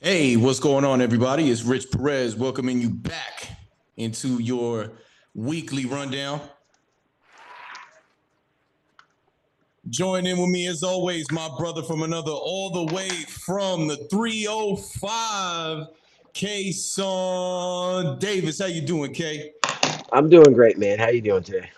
Hey, what's going on, everybody? It's Rich Perez welcoming you back into your weekly rundown. Join in with me as always, my brother from another, all the way from the 305, Kayson Davis. How you doing, Kay? I'm doing great, man. How you doing today?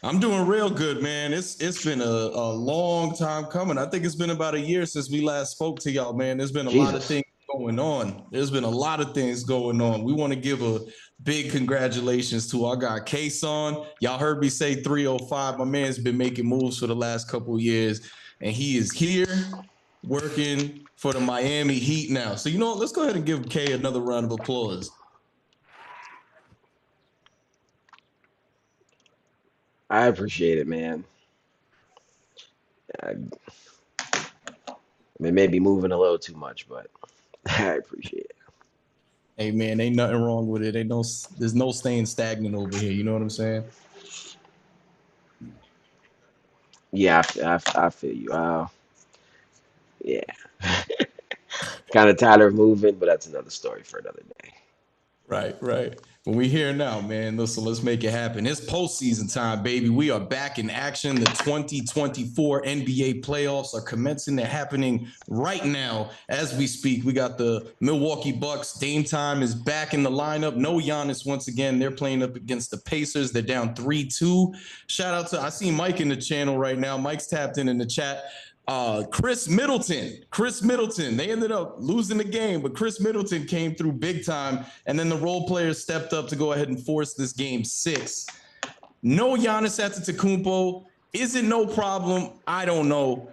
I'm doing real good, man. It's been a long time coming. I think it's been about a year since we last spoke to y'all, man. There's been a lot of Jesus. things going on. There's been a lot of things going on. We want to give a big congratulations to our guy Kayson. Y'all heard me say 305. My man's been making moves for the last couple of years, and he is here working for the Miami Heat now. So you know what? Let's go ahead and give Kay another round of applause. I appreciate it, man. I mean, maybe moving a little too much, but I appreciate it. Hey man, ain't nothing wrong with it. There's no staying stagnant over here. You know what I'm saying? Yeah, I feel you. Yeah. Kind of tired of moving, but that's another story for another day. Right, right. But we here now, man. Listen, let's make it happen. It's postseason time, baby. We are back in action. The 2024 NBA playoffs are commencing. They're happening right now as we speak. We got the Milwaukee Bucks. Dame time is back in the lineup. No Giannis once again. They're playing up against the Pacers. They're down 3-2. Shout out to I see Mike in the channel right now. Mike's tapped in the chat. Chris Middleton. Chris Middleton. They ended up losing the game, but Chris Middleton came through big time, and then the role players stepped up to go ahead and force this game 6. No Giannis Antetokounmpo. Is it no problem? I don't know.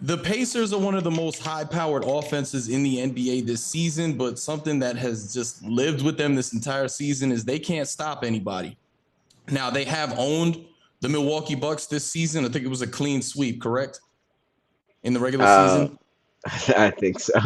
The Pacers are one of the most high-powered offenses in the NBA this season, but something that has just lived with them this entire season is they can't stop anybody. Now, they have owned the Milwaukee Bucks this season. I think it was a clean sweep, correct? In the regular Uh, season. I think so.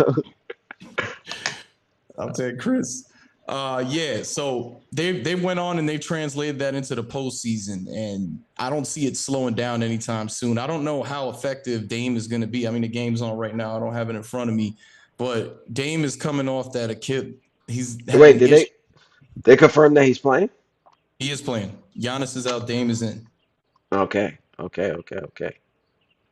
I'll take Chris. Yeah, so they went on and they translated that into the postseason, and I don't see it slowing down anytime soon. I don't know how effective Dame is going to be. I mean, the game's on right now. I don't have it in front of me, but Dame is coming off that a kid. He's Wait, having did issues. they confirm that he's playing? He is playing. Giannis is out. Dame is in. Okay.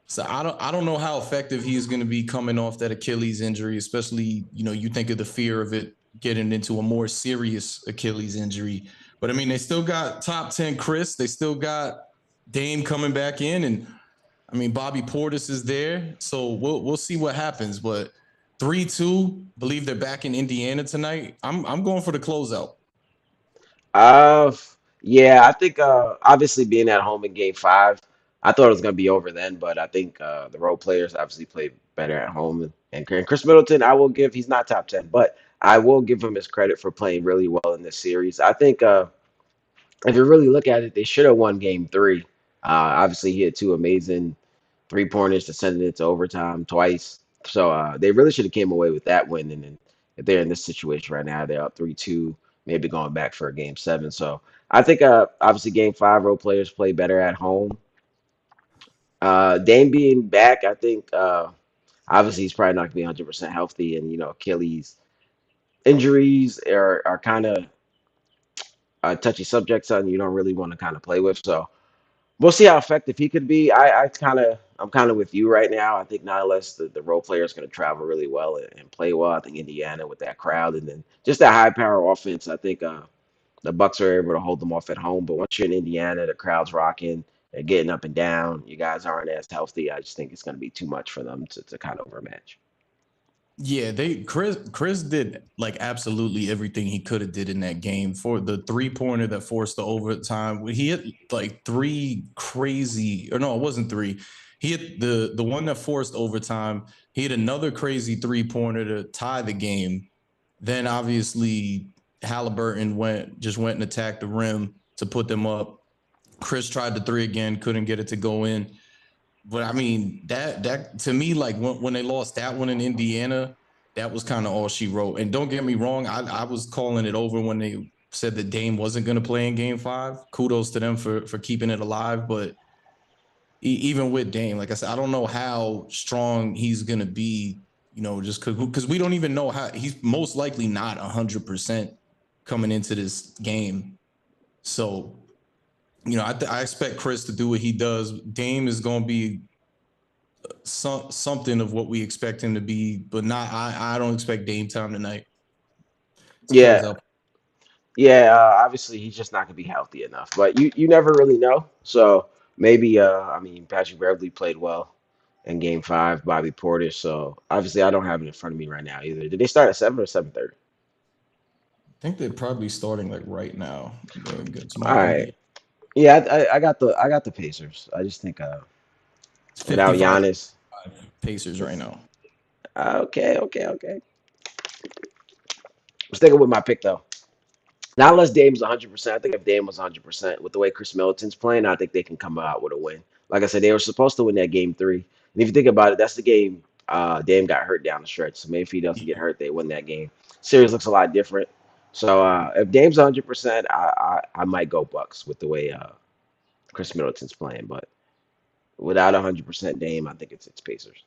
So I don't know how effective he is going to be coming off that Achilles injury, especially, you think of the fear of it getting into a more serious Achilles injury. But I mean, they still got top 10 Chris. They still got Dame coming back in, and I mean Bobby Portis is there. So we'll see what happens. But 3-2, believe they're back in Indiana tonight. I'm going for the closeout. Uh, yeah, I think obviously being at home in game five, I thought it was gonna be over then, but I think the role players obviously played better at home. And Chris Middleton, I will give he's not top 10, but I will give him his credit for playing really well in this series. I think if you really look at it, they should have won game three. Obviously, he had two amazing three-pointers to send it into overtime twice. So they really should have came away with that win. And then if they're in this situation right now, they're up 3-2, maybe going back for a game seven. So I think obviously game five role players play better at home. Dame being back, I think obviously he's probably not going to be 100% healthy. And, Achilles injuries are kind of a touchy subject, something you don't really want to kind of play with. So we'll see how effective he could be. I'm kind of with you right now. I think not unless the role player is going to travel really well and play well. I think Indiana with that crowd and then just that high power offense. I think the Bucks are able to hold them off at home. But once you're in Indiana, the crowd's rocking, they're getting up and down. You guys aren't as healthy. I just think it's going to be too much for them to kind of overmatch. Yeah, Chris did like absolutely everything he could have did in that game for the 3-pointer that forced the overtime. He hit like three crazy, or no, it wasn't three. He hit the one that forced overtime. He hit another crazy 3-pointer to tie the game. Then obviously Halliburton went and attacked the rim to put them up. Chris tried the three again, couldn't get it to go in. But I mean, that to me, like when they lost that one in Indiana, that was kind of all she wrote. And don't get me wrong, I was calling it over when they said that Dame wasn't going to play in Game 5. Kudos to them for keeping it alive. But even with Dame, like I said, I don't know how strong he's going to be just because we don't even know how he's most likely not 100% coming into this game. So, I expect Chris to do what he does. Dame is going to be something of what we expect him to be, but not. I don't expect Dame time tonight. Let's close Yeah, out. yeah. Obviously, he's just not gonna be healthy enough. But you never really know. So maybe I mean Patrick Beverly played well in Game Five. Bobby Portis. So obviously, I don't have it in front of me right now either. Did they start at 7 or 7:30? I think they're probably starting like right now. Get to my All right. NBA. Yeah, I got the Pacers. I just think It's without 55 Giannis. Pacers right now. Okay, okay, okay. I'm sticking with my pick though. Not unless Dame's 100%. I think if Dame was 100% with the way Chris Middleton's playing, I think they can come out with a win. Like I said, they were supposed to win that game three. And if you think about it, that's the game Dame got hurt down the stretch. So maybe if he doesn't get Yeah. hurt, they win that game. Series looks a lot different. So if Dame's 100%, I might go Bucks with the way Chris Middleton's playing. But without 100% Dame, I think it's Pacers.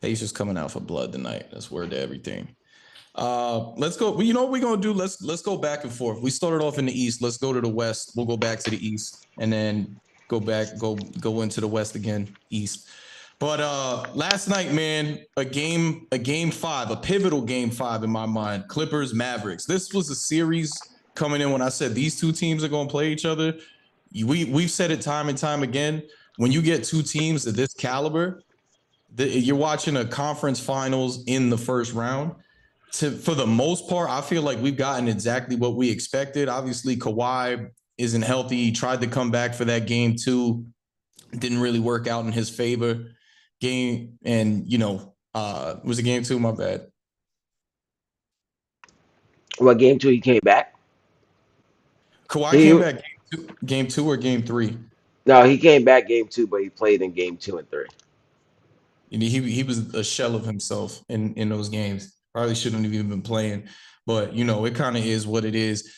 Pacers coming out for blood tonight. That's word to everything. Let's go. Well, you know what we're gonna do? Let's go back and forth. We started off in the East. Let's go to the West. We'll go back to the East and then go into the West again, East. But last night, man, a game five, a pivotal game five in my mind. Clippers, Mavericks. This was a series coming in when I said these two teams are gonna play each other. We've said it time and time again. When you get two teams of this caliber, you're watching a conference finals in the first round. For the most part, I feel like we've gotten exactly what we expected. Obviously, Kawhi isn't healthy. He tried to come back for that game too. It didn't really work out in his favor. Game and was it game two? My bad. What game two he came back? Kawhi came He back game two or game three. No, he came back game two, but he played in game two and three. He was a shell of himself in those games. Probably shouldn't have even been playing, but it kind of is what it is.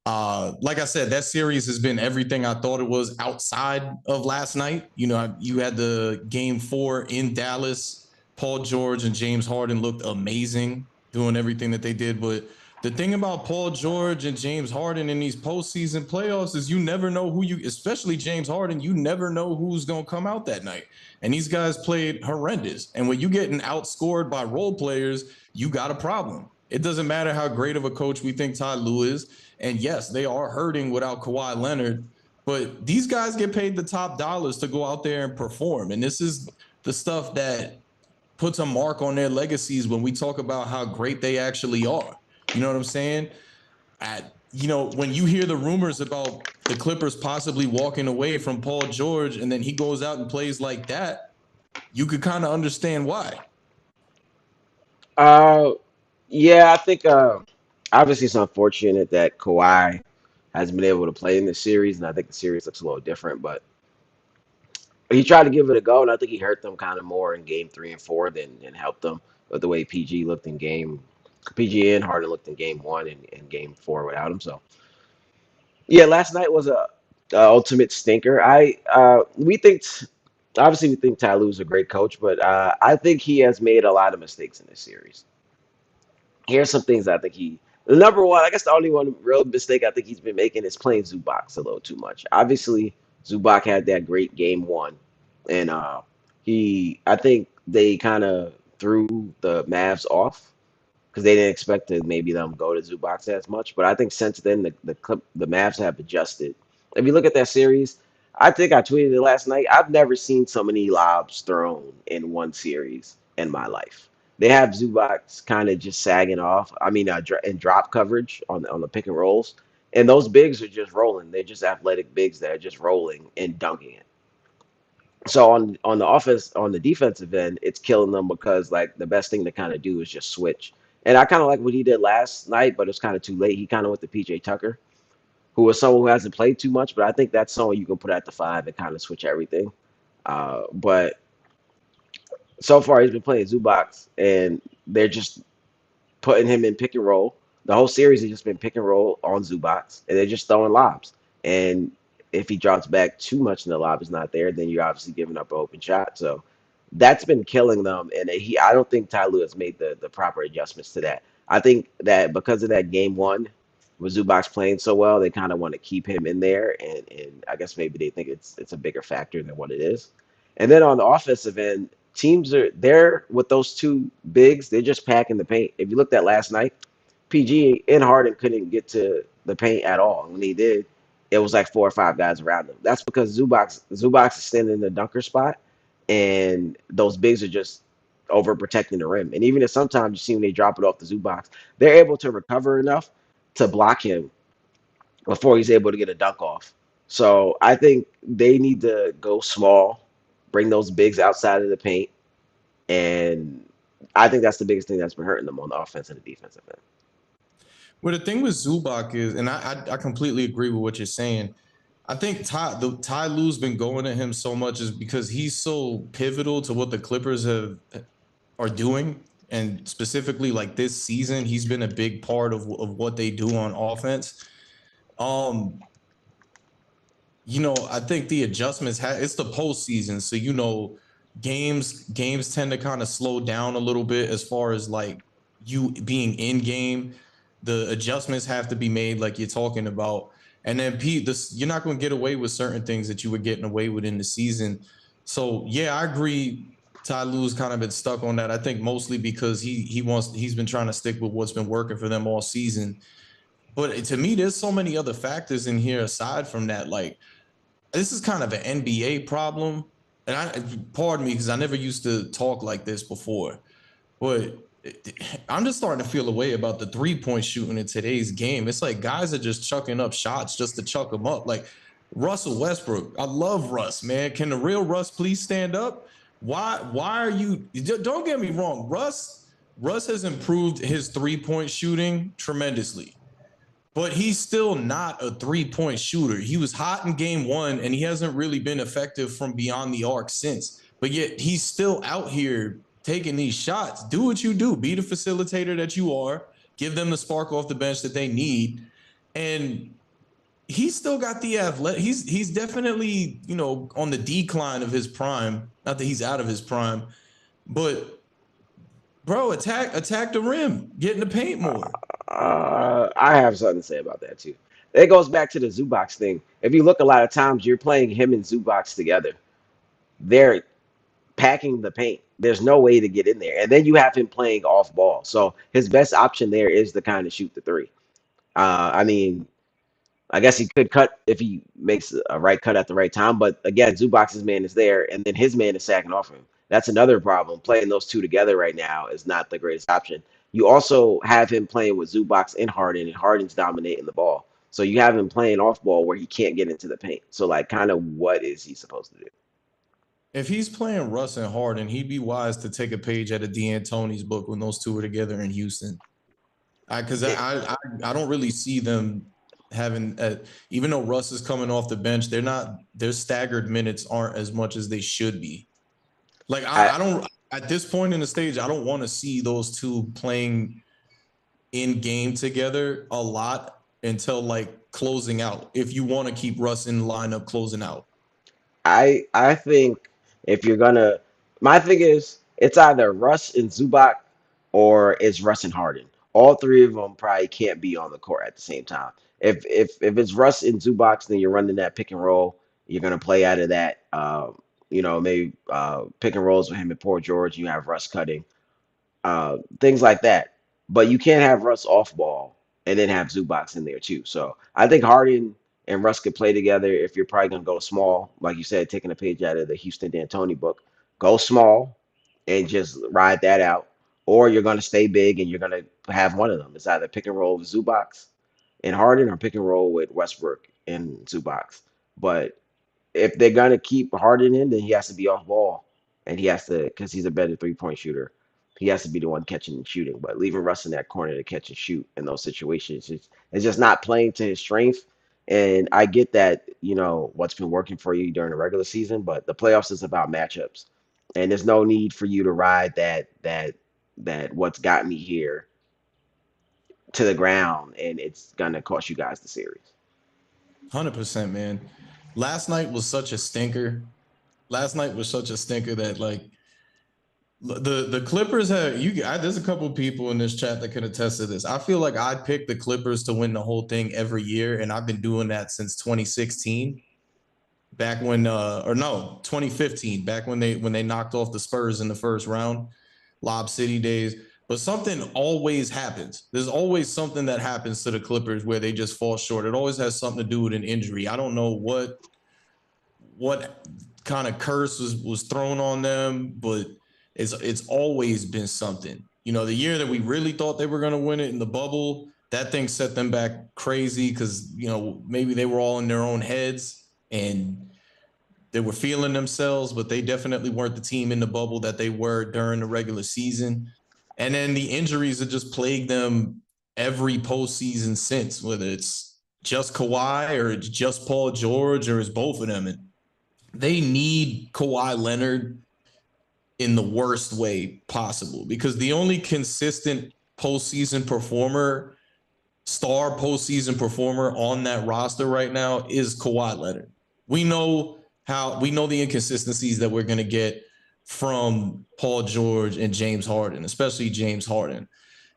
Like I said, that series has been everything I thought it was outside of last night. You had the game four in Dallas. Paul George and James Harden looked amazing doing everything that they did. But the thing about Paul George and James Harden in these postseason playoffs is you never know especially James Harden, you never know who's going to come out that night. And these guys played horrendous. And when you're getting outscored by role players, you got a problem. It doesn't matter how great of a coach we think Ty Lue is. And yes, they are hurting without Kawhi Leonard, but these guys get paid the top dollars to go out there and perform. And this is the stuff that puts a mark on their legacies when we talk about how great they actually are. You know what I'm saying? When you hear the rumors about the Clippers possibly walking away from Paul George and then he goes out and plays like that, you could kind of understand why. Uh, yeah, I think obviously it's unfortunate that Kawhi hasn't been able to play in this series, and I think the series looks a little different. But he tried to give it a go, and I think he hurt them kind of more in game three and four than helped them with the way PG looked in PG and Harden looked in game one and game four without him. So yeah, last night was a ultimate stinker. I we think obviously we think Ty Lue's a great coach, but I think he has made a lot of mistakes in this series. Here's some things I think the number one, I guess the only one real mistake I think he's been making is playing Zubac a little too much. Obviously, Zubac had that great game one, and I think they kind of threw the Mavs off because they didn't expect to maybe them go to Zubac as much. But I think since then the Mavs have adjusted. If you look at that series, I think I tweeted it last night. I've never seen so many lobs thrown in one series in my life. They have Zubac kind of just sagging off. I mean, in drop coverage on the pick and rolls, and those bigs are just rolling. They're just athletic bigs that are just rolling and dunking it. So on the offense on the defensive end, it's killing them because like the best thing to kind of do is just switch. And I kind of like what he did last night, but it's kind of too late. He kind of went to PJ Tucker, who was someone who hasn't played too much, but I think that's someone you can put at the five and kind of switch everything. But so far he's been playing Zubac, and they're just putting him in pick and roll. The whole series has just been pick and roll on Zubac, and they're just throwing lobs. And if he drops back too much and the lob is not there, then you're obviously giving up an open shot. So that's been killing them. And I don't think Ty Lue has made the proper adjustments to that. I think that because of that game one, with Zubac playing so well, they kind of want to keep him in there, and I guess maybe they think it's a bigger factor than what it is. And then on the offensive end, teams are there with those two bigs. They're just packing the paint. If you looked at last night, PG and Harden couldn't get to the paint at all. When he did, it was like four or five guys around him. That's because Zubac is standing in the dunker spot, and those bigs are just over protecting the rim. And even if sometimes you see when they drop it off the Zubac, they're able to recover enough to block him before he's able to get a dunk off. So I think they need to go small, bring those bigs outside of the paint, and I think that's the biggest thing that's been hurting them on the offense and the defensive end. Well, the thing with Zubac is, and I completely agree with what you're saying. I think Ty Lue's been going at him so much is because he's so pivotal to what the Clippers are doing, and specifically like this season, he's been a big part of what they do on offense. Um, I think the adjustments it's the postseason, so games tend to kind of slow down a little bit as far as like you being in game. The adjustments have to be made, like you're talking about, and then Pete, you're not going to get away with certain things that you were getting away with in the season. So yeah, I agree. Ty Lue's kind of been stuck on that. I think mostly because he's been trying to stick with what's been working for them all season. But to me, there's so many other factors in here aside from that. Like this is kind of an NBA problem. And pardon me because I never used to talk like this before, but I'm just starting to feel a way about the 3-point shooting in today's game. It's like guys are just chucking up shots just to chuck them up. Like Russell Westbrook, I love Russ, man. Can the real Russ please stand up? Why are you? Don't get me wrong, Russ has improved his 3-point shooting tremendously, but he's still not a 3-point shooter. He was hot in game one, and he hasn't really been effective from beyond the arc since. But yet he's still out here taking these shots. Do what you do. Be the facilitator that you are. Give them the spark off the bench that they need. And he's still got the athletic. He's definitely, on the decline of his prime. Not that he's out of his prime, but bro, attack the rim. Get in the paint more. I have something to say about that too. It goes back to the Zubac thing. If you look, a lot of times you're playing him and Zubac together. They're packing the paint. There's no way to get in there, and then you have him playing off ball. So his best option there is to kind of shoot the three. I mean, I guess he could cut if he makes a right cut at the right time. But again, Zubac's man is there, and then his man is sacking off him. That's another problem. Playing those two together right now is not the greatest option. You also have him playing with Zubac and Harden, and Harden's dominating the ball. So you have him playing off ball where he can't get into the paint. So like, kind of, what is he supposed to do? If he's playing Russ and Harden, he'd be wise to take a page out of D'Antoni's book when those two are together in Houston. Because I don't really see them having even though Russ is coming off the bench, their staggered minutes aren't as much as they should be. Like I I don't at this point in the stage, I don't want to see those two playing in game together a lot until like closing out. If you want to keep Russ in the lineup closing out. I think if you're gonna, my thing is it's either Russ and Zubac or it's Russ and Harden. All three of them probably can't be on the court at the same time. If it's Russ and Zubac, then you're running that pick and roll. You're gonna play out of that. Maybe pick and rolls with him and Poor George. You have Russ cutting things like that. But you can't have Russ off ball and then have Zubac in there too. So I think Harden and Russ could play together if you're probably gonna go small, like you said, taking a page out of the Houston D'Antoni book. Go small and just ride that out, or you're gonna stay big and you're gonna have one of them. It's either pick and roll with Zubac and Harden or pick and roll with Westbrook and Zubac. But if they're gonna keep Harden in, then he has to be off ball, and he has to because he's a better 3-point shooter. He has to be the one catching and shooting. But leaving Russ in that corner to catch and shoot in those situations is just not playing to his strength. And I get that what's been working for you during the regular season, but the playoffs is about matchups, and there's no need for you to ride that what's got me here to the ground, and it's gonna cost you guys the series. 100%, man. Last night was such a stinker. Last night was such a stinker that like The Clippers have there's a couple of people in this chat that can attest to this. I feel like I pick the Clippers to win the whole thing every year, and I've been doing that since 2016. Back when or no, 2015, back when they knocked off the Spurs in the first round, Lob City days. But something always happens. There's always something that happens to the Clippers where they just fall short. It always has something to do with an injury. I don't know what kind of curse was thrown on them, but it's always been something. You know, the year that we really thought they were going to win it in the bubble, that thing set them back crazy because, you know, maybe they were all in their own heads and they were feeling themselves, but they definitely weren't the team in the bubble that they were during the regular season. And then the injuries have just plagued them every postseason since, whether it's just Kawhi or it's just Paul George or it's both of them. And they need Kawhi Leonard in the worst way possible because the only consistent postseason performer, star postseason performer on that roster right now is Kawhi Leonard. We know the inconsistencies that we're going to get from Paul George and James Harden, especially James Harden.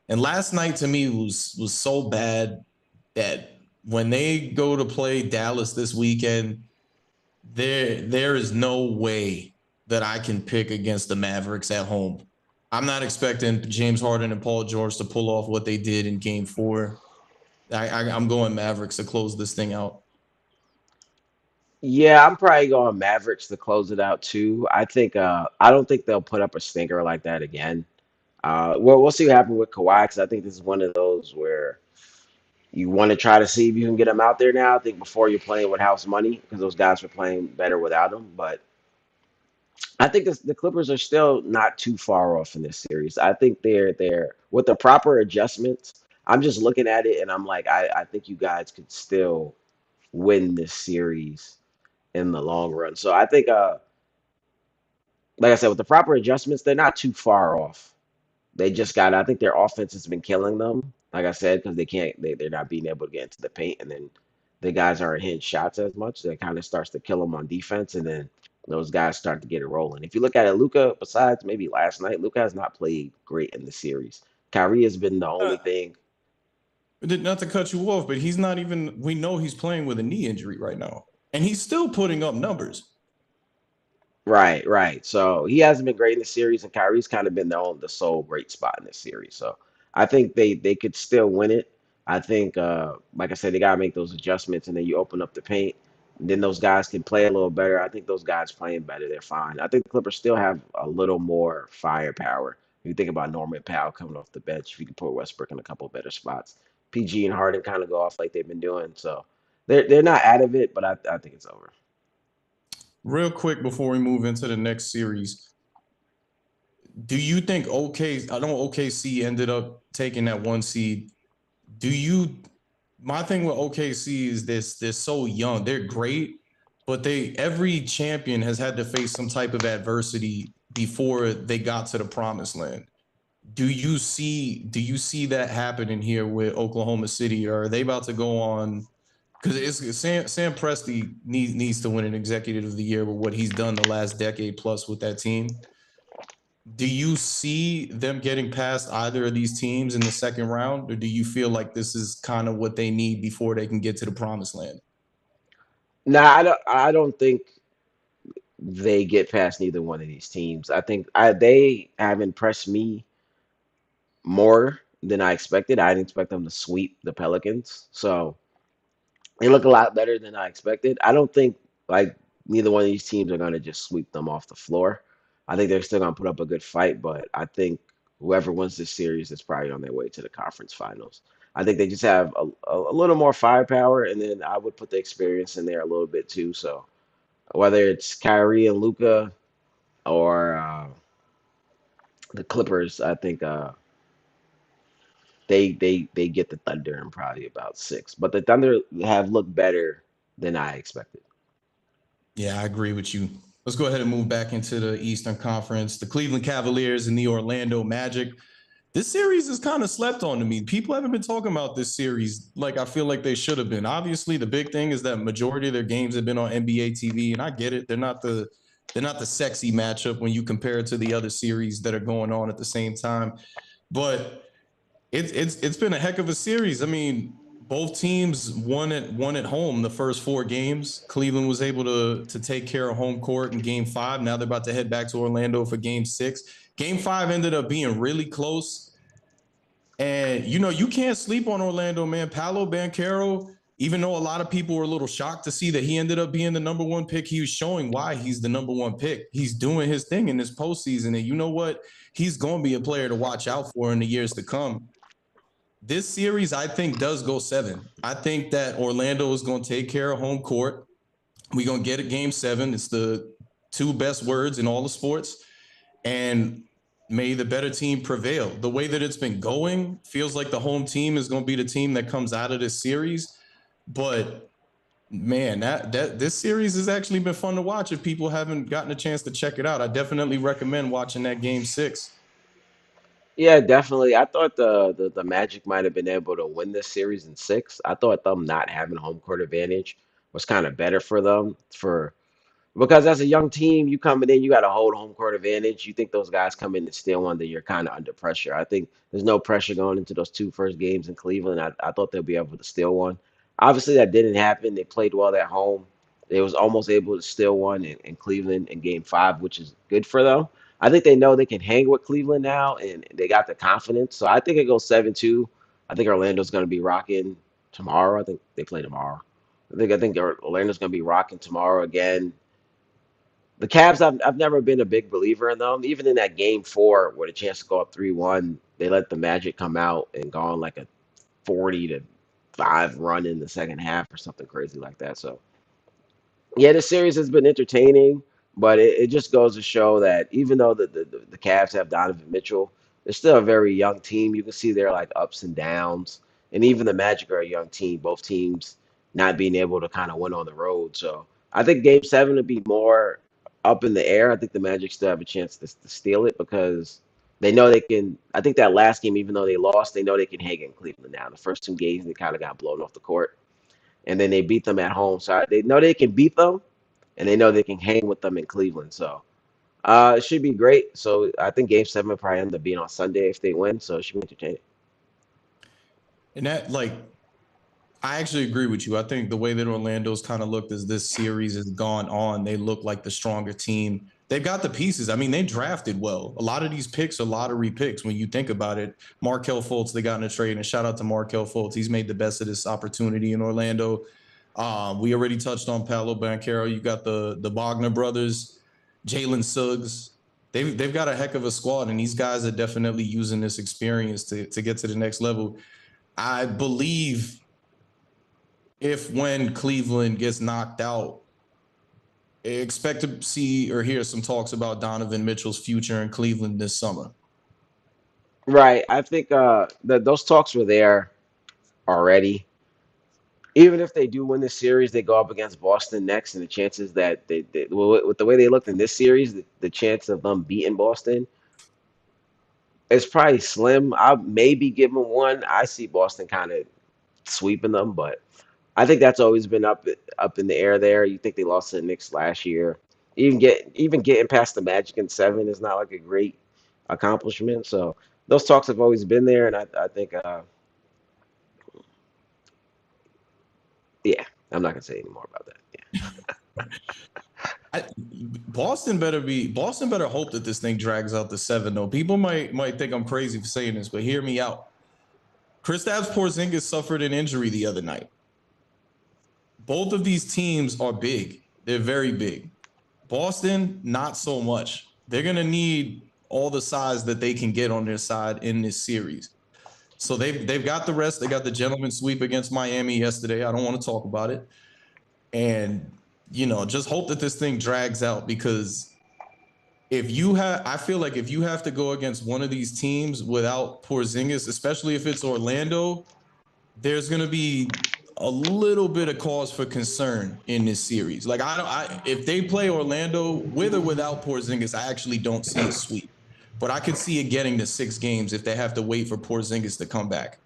And last night to me was so bad that when they go to play Dallas this weekend, there is no way that I can pick against the Mavericks at home. I'm not expecting James Harden and Paul George to pull off what they did in Game 4. I'm going Mavericks to close this thing out. Yeah, I'm probably going Mavericks to close it out too. I don't think they'll put up a stinker like that again. Well, we'll see what happens with Kawhi because I think this is one of those where you want to try to see if you can get him out there now. I think before you're playing with house money because those guys were playing better without him. But I think the Clippers are still not too far off in this series. I think they're with the proper adjustments. I'm just looking at it and I'm like, I think you guys could still win this series in the long run. So I think like I said, with the proper adjustments, they're not too far off. They just got, I think their offense has been killing them, like I said, because they're not being able to get into the paint. And then the guys aren't hitting shots as much. That kind of starts to kill them on defense. And then those guys start to get it rolling. If you look at it, Luca, besides maybe last night, Luca has not played great in the series. Kyrie has been the only Uh, thing. Not to cut you off, but he's not even, we know he's playing with a knee injury right now. And he's still putting up numbers. Right, right. So he hasn't been great in the series, and Kyrie's kind of been the sole great spot in this series. So I think they could still win it. I think, like I said, they gotta make those adjustments, and then you open up the paint. And then those guys can play a little better. I think those guys playing better, they're fine. I think the Clippers still have a little more firepower. If you think about Norman Powell coming off the bench, if you can put Westbrook in a couple better spots, PG and Harden kind of go off like they've been doing. So they're not out of it, but I think it's over. Real quick before we move into the next series, do you think I know OKC ended up taking that 1 seed. Do you My thing with OKC is they're so young. They're great, but every champion has had to face some type of adversity before they got to the promised land. Do you see that happening here with Oklahoma City? Or are they about to go on? Because Sam Presti needs to win an Executive of the Year with what he's done the last decade plus with that team. Do you see them getting past either of these teams in the second round, or do you feel like this is kind of what they need before they can get to the promised land? Nah, I don't think they get past neither one of these teams. I think they have impressed me more than I expected. I didn't expect them to sweep the Pelicans. So they look a lot better than I expected. I don't think like neither one of these teams are going to just sweep them off the floor. I think they're still going to put up a good fight, but I think whoever wins this series is probably on their way to the conference finals. I think they just have a little more firepower, and then I would put the experience in there a little bit too. So whether it's Kyrie and Luca or the Clippers, I think they get the Thunder in probably about six. But the Thunder have looked better than I expected. Yeah, I agree with you. Let's go ahead and move back into the Eastern Conference. The Cleveland Cavaliers and the Orlando Magic. This series is kind of slept on to me. People haven't been talking about this series like I feel like they should have been. Obviously, the big thing is that majority of their games have been on NBA TV, and I get it. They're not They're not the sexy matchup when you compare it to the other series that are going on at the same time. But it's been a heck of a series. I mean, both teams won at home the first four games. Cleveland was able to take care of home court in game five. Now they're about to head back to Orlando for game six. Game five ended up being really close. And you can't sleep on Orlando, man. Paolo Banchero, even though a lot of people were a little shocked to see that he ended up being the number one pick, he was showing why he's the number one pick. He's doing his thing in this postseason. And you know what? He's going to be a player to watch out for in the years to come. This series, I think, does go seven. I think that Orlando is going to take care of home court. We're going to get a game seven. It's the two best words in all the sports. And may the better team prevail. The way that it's been going feels like the home team is going to be the team that comes out of this series. But man, that this series has actually been fun to watch. If people haven't gotten a chance to check it out, I definitely recommend watching that game six. Yeah, definitely. I thought the Magic might have been able to win this series in six. I thought them not having home court advantage was kind of better for them for because as a young team, you coming in, you got to hold home court advantage. You think those guys come in and steal one, then you're kind of under pressure. I think there's no pressure going into those two first games in Cleveland. I thought they'll be able to steal one. Obviously, that didn't happen. They played well at home. They was almost able to steal one in Cleveland in Game Five, which is good for them. I think they know they can hang with Cleveland now, and they got the confidence. So I think it goes 7-2. I think Orlando's going to be rocking tomorrow. I think they play tomorrow. I think Orlando's going to be rocking tomorrow again. The Cavs, I've never been a big believer in them. Even in that game four, with a chance to go up 3-1, they let the Magic come out and go on like a 40-5 run in the second half or something crazy like that. So yeah, the series has been entertaining, but it just goes to show that even though the Cavs have Donovan Mitchell, they're still a very young team. You can see their like ups and downs, and even the Magic are a young team. Both teams not being able to kind of win on the road. So I think Game Seven would be more up in the air. I think the Magic still have a chance to steal it because they know they can. I think that last game, even though they lost, they know they can hang in Cleveland now. The first two games, they kind of got blown off the court and then they beat them at home. So they know they can beat them, and they know they can hang with them in Cleveland. So it should be great. So I think Game Seven will probably end up being on Sunday if they win. So it should be entertaining. And that, like, I actually agree with you. I think the way that Orlando's kind of looked as this series has gone on, they look like the stronger team. They've got the pieces. I mean, they drafted well. A lot of these picks are lottery picks when you think about it. Markel Fultz, they got in a trade, and shout out to Markel Fultz. He's made the best of this opportunity in Orlando. We already touched on Paolo Banchero. You got the Wagner brothers, Jalen Suggs. They've got a heck of a squad, and these guys are definitely using this experience to get to the next level. I believe if when Cleveland gets knocked out, expect to see or hear some talks about Donovan Mitchell's future in Cleveland this summer. Right. I think that those talks were there already. Even if they do win this series, they go up against Boston next, and the chances that well, with the way they looked in this series, the chance of them beating Boston is probably slim. I'll maybe give them one. I see Boston kind of sweeping them, but I think that's always been up in the air there. You think they lost to the Knicks last year. Even getting past the Magic in seven is not like a great accomplishment. So those talks have always been there, and I think yeah, I'm not gonna say any more about that. Yeah. Boston better hope that this thing drags out to seven though. People might think I'm crazy for saying this, but hear me out. Kristaps Porzingis suffered an injury the other night. Both of these teams are big. They're very big. Boston, not so much. They're going to need all the size that they can get on their side in this series. So they've got the rest. They got the gentleman sweep against Miami yesterday. I don't want to talk about it. And just hope that this thing drags out because I feel like if you have to go against one of these teams without Porzingis, especially if it's Orlando, there's going to be a little bit of cause for concern in this series. Like if they play Orlando with or without Porzingis, I actually don't see a sweep. But I could see it getting to 6 games if they have to wait for Porzingis to come back.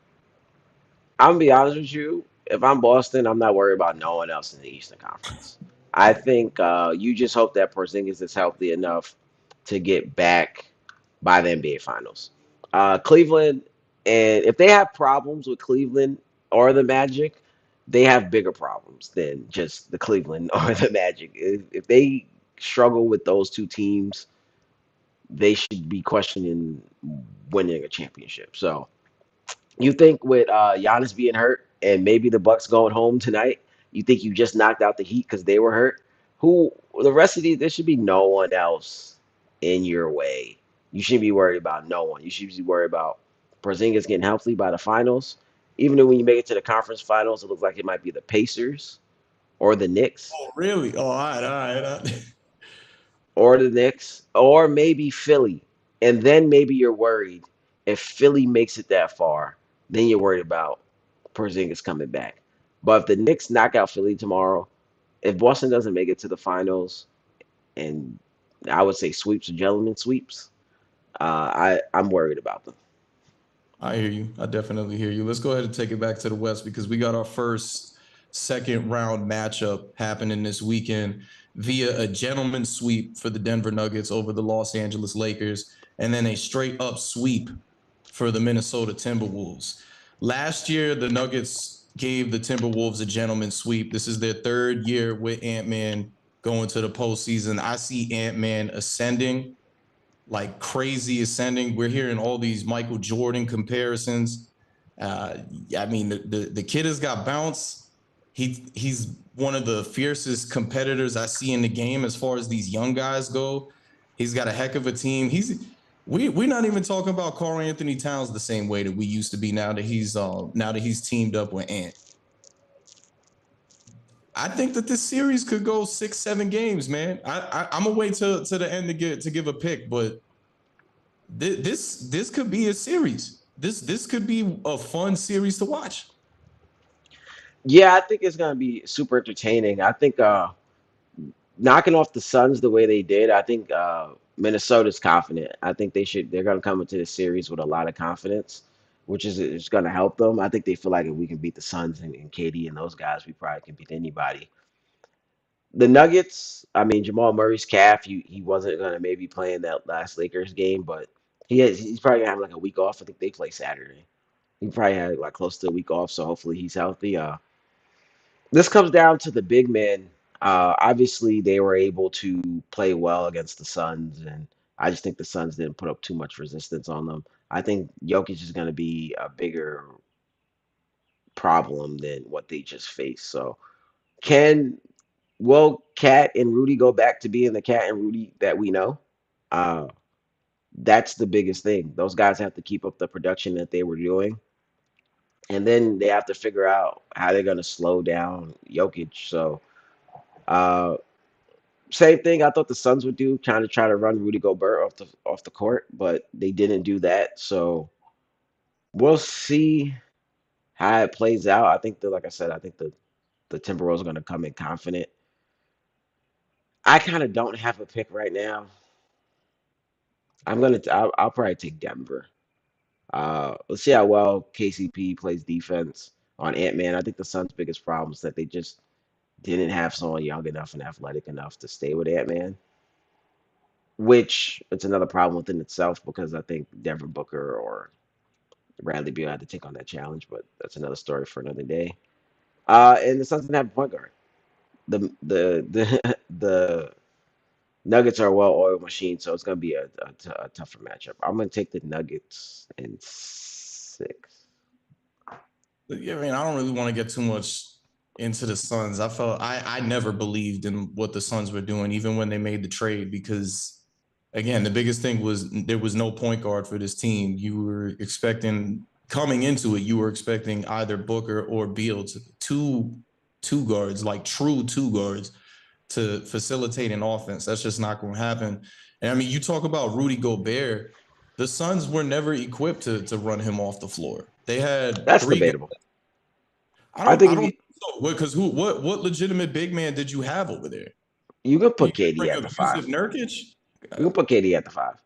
I'm gonna be honest with you. If I'm Boston, I'm not worried about no one else in the Eastern Conference. I think you just hope that Porzingis is healthy enough to get back by the NBA Finals. Cleveland, and if they have problems with Cleveland or the Magic, they have bigger problems than just the Cleveland or the Magic. If they struggle with those two teams, they should be questioning winning a championship. So you think with Giannis being hurt and maybe the Bucks going home tonight, you think you just knocked out the Heat because they were hurt? Who the rest of these? There should be no one else in your way. You shouldn't be worried about no one. You should be worried about Porzingis getting healthy by the finals. Even when you make it to the conference finals, it looks like it might be the Pacers or the Knicks Oh, really? Oh, all right, all right. or maybe Philly. And then maybe you're worried if Philly makes it that far, then you're worried about Porzingis coming back. But if the Knicks knock out Philly tomorrow, if Boston doesn't make it to the finals, and I would say sweeps or gentlemen sweeps, I'm worried about them. I hear you. I definitely hear you. Let's go ahead and take it back to the West because we got our first second round matchup happening this weekend via a gentleman sweep for the Denver Nuggets over the Los Angeles Lakers, and then a straight up sweep for the Minnesota Timberwolves. Last year, the Nuggets gave the Timberwolves a gentleman sweep. This is their third year with Ant-Man going to the postseason. I see Ant-Man ascending like crazy ascending. We're hearing all these Michael Jordan comparisons. Uh, I mean, the kid has got bounce. He's one of the fiercest competitors I see in the game as far as these young guys go. He's got a heck of a team. We're not even talking about Karl Anthony Towns the same way that we used to be now that he's teamed up with Ant. I think that this series could go 6, 7 games, man. I'm gonna wait till the end to give a pick, but this could be a series. This could be a fun series to watch. Yeah, I think it's gonna be super entertaining. I think knocking off the Suns the way they did, I think Minnesota's confident. I think they're going to come into this series with a lot of confidence, which is going to help them. I think they feel like if we can beat the Suns and KD and those guys, we probably can beat anybody. The Nuggets, I mean Jamal Murray's calf, he wasn't going to maybe play in that last Lakers game, but he's probably gonna have like a week off. I think they play Saturday. He probably had like close to a week off, so hopefully he's healthy. This comes down to the big men. Obviously, they were able to play well against the Suns, and I just think the Suns didn't put up too much resistance on them. I think Jokic is going to be a bigger problem than what they just faced. So, can will Cat and Rudy go back to being the Cat and Rudy that we know? Uh, that's the biggest thing. Those guys have to keep up the production that they were doing, and then they have to figure out how they're going to slow down Jokic. So. Uh, Same thing I thought the Suns would do, kind of try to run Rudy Gobert off the court, but they didn't do that. So we'll see how it plays out. I think that, like I said, I think the Timberwolves are going to come in confident. I kind of don't have a pick right now. I'll probably take Denver. Let's see how well KCP plays defense on Ant-Man. I think the Suns' biggest problem is that they just didn't have someone young enough and athletic enough to stay with Ant-Man, which it's another problem within itself because I think Devin Booker or Bradley Beal had to take on that challenge, but that's another story for another day. And the Suns didn't have a point guard. The Nuggets are a well-oiled machine, so it's going to be a tougher matchup. I'm going to take the Nuggets in 6. Yeah, I mean, I don't really want to get too much into the Suns. I never believed in what the Suns were doing, even when they made the trade, because again, the biggest thing was there was no point guard for this team. You were expecting coming into it, you were expecting either Booker or Beal to two guards, like true two guards, to facilitate an offense. That's just not going to happen. And I mean, you talk about Rudy Gobert. The Suns were never equipped to run him off the floor. They had That's three guys. debatable. I I don't think I if don't know because what legitimate big man did you have over there? you can You put didn't KD bring at up the Yusuf 5. Nurkic. You can put KD at the 5.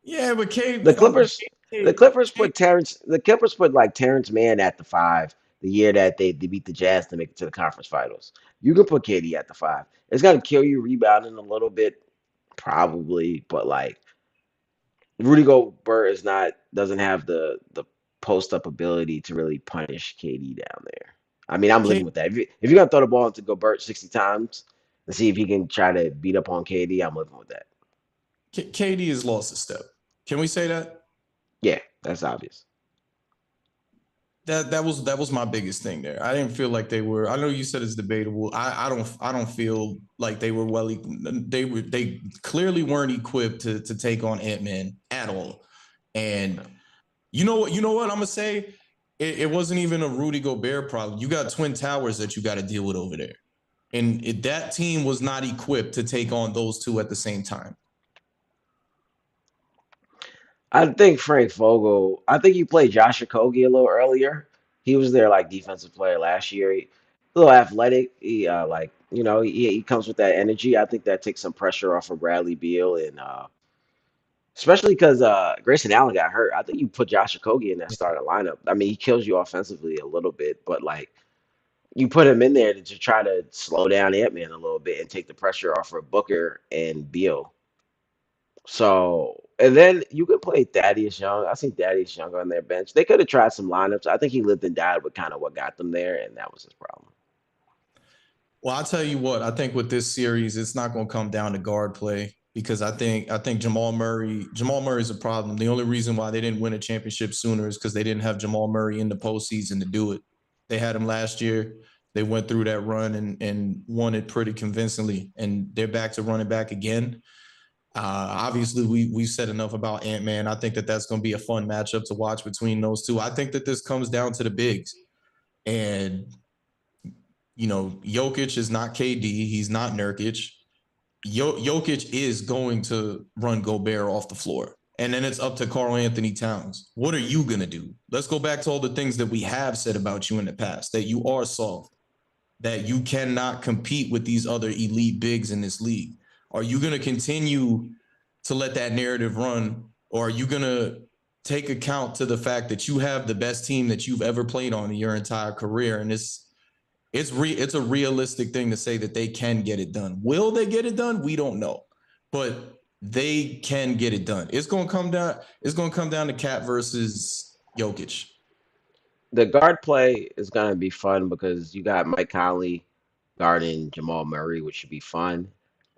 Yeah, but The K, Clippers, the K, Clippers K put Terrence, the Clippers put like Terrence Mann at the 5. the year that they beat the Jazz to make it to the conference finals. You can put KD at the five. It's gonna kill you rebounding a little bit, probably, but like Rudy Gobert is not doesn't have the post up ability to really punish KD down there. I mean, I'm living K, with that. If you're gonna throw the ball into Gobert 60 times and see if he can try to beat up on KD, I'm living with that. KD has lost a step. Can we say that? Yeah, that's obvious. That was my biggest thing there. I didn't feel like they were. I know you said it's debatable. I don't feel like they were well. They clearly weren't equipped to take on Ant-Man at all. And you know what I'm gonna say. It wasn't even a Rudy Gobert problem. You got twin towers that you got to deal with over there, and that team was not equipped to take on those two at the same time. I think Frank Vogel. I think you played Josh Okogie a little earlier. He was their like defensive player last year. A little athletic. He like he comes with that energy. I think that takes some pressure off of Bradley Beal and especially because Grayson Allen got hurt. I think you put Josh Okogie in that starting lineup. I mean, he kills you offensively a little bit, but like you put him in there to try to slow down Ant-Man a little bit and take the pressure off of Booker and Beal. So, and then you could play Thaddeus Young. I see Thaddeus Young on their bench. They could have tried some lineups. I think he lived and died with kind of what got them there, and that was his problem. Well, I'll tell you what, I think with this series, it's not going to come down to guard play because I think Jamal Murray's a problem. The only reason why they didn't win a championship sooner is because they didn't have Jamal Murray in the postseason to do it. They had him last year. They went through that run and won it pretty convincingly, and they're back to running back again. Obviously, we said enough about Ant Man. I think that that's going to be a fun matchup to watch between those two. I think that this comes down to the bigs, and Jokic is not KD. He's not Nurkic. Jokic is going to run Gobert off the floor. And then it's up to Karl Anthony Towns. What are you going to do? Let's go back to all the things that we have said about you in the past, that you are soft, that you cannot compete with these other elite bigs in this league. Are you going to continue to let that narrative run? Or are you going to take account to the fact that you have the best team that you've ever played on in your entire career? And it's a realistic thing to say that they can get it done. Will they get it done? We don't know, but they can get it done. It's going to come down. It's going to come down to Cat versus Jokic. The guard play is gonna be fun because you got Mike Conley guarding Jamal Murray, which should be fun,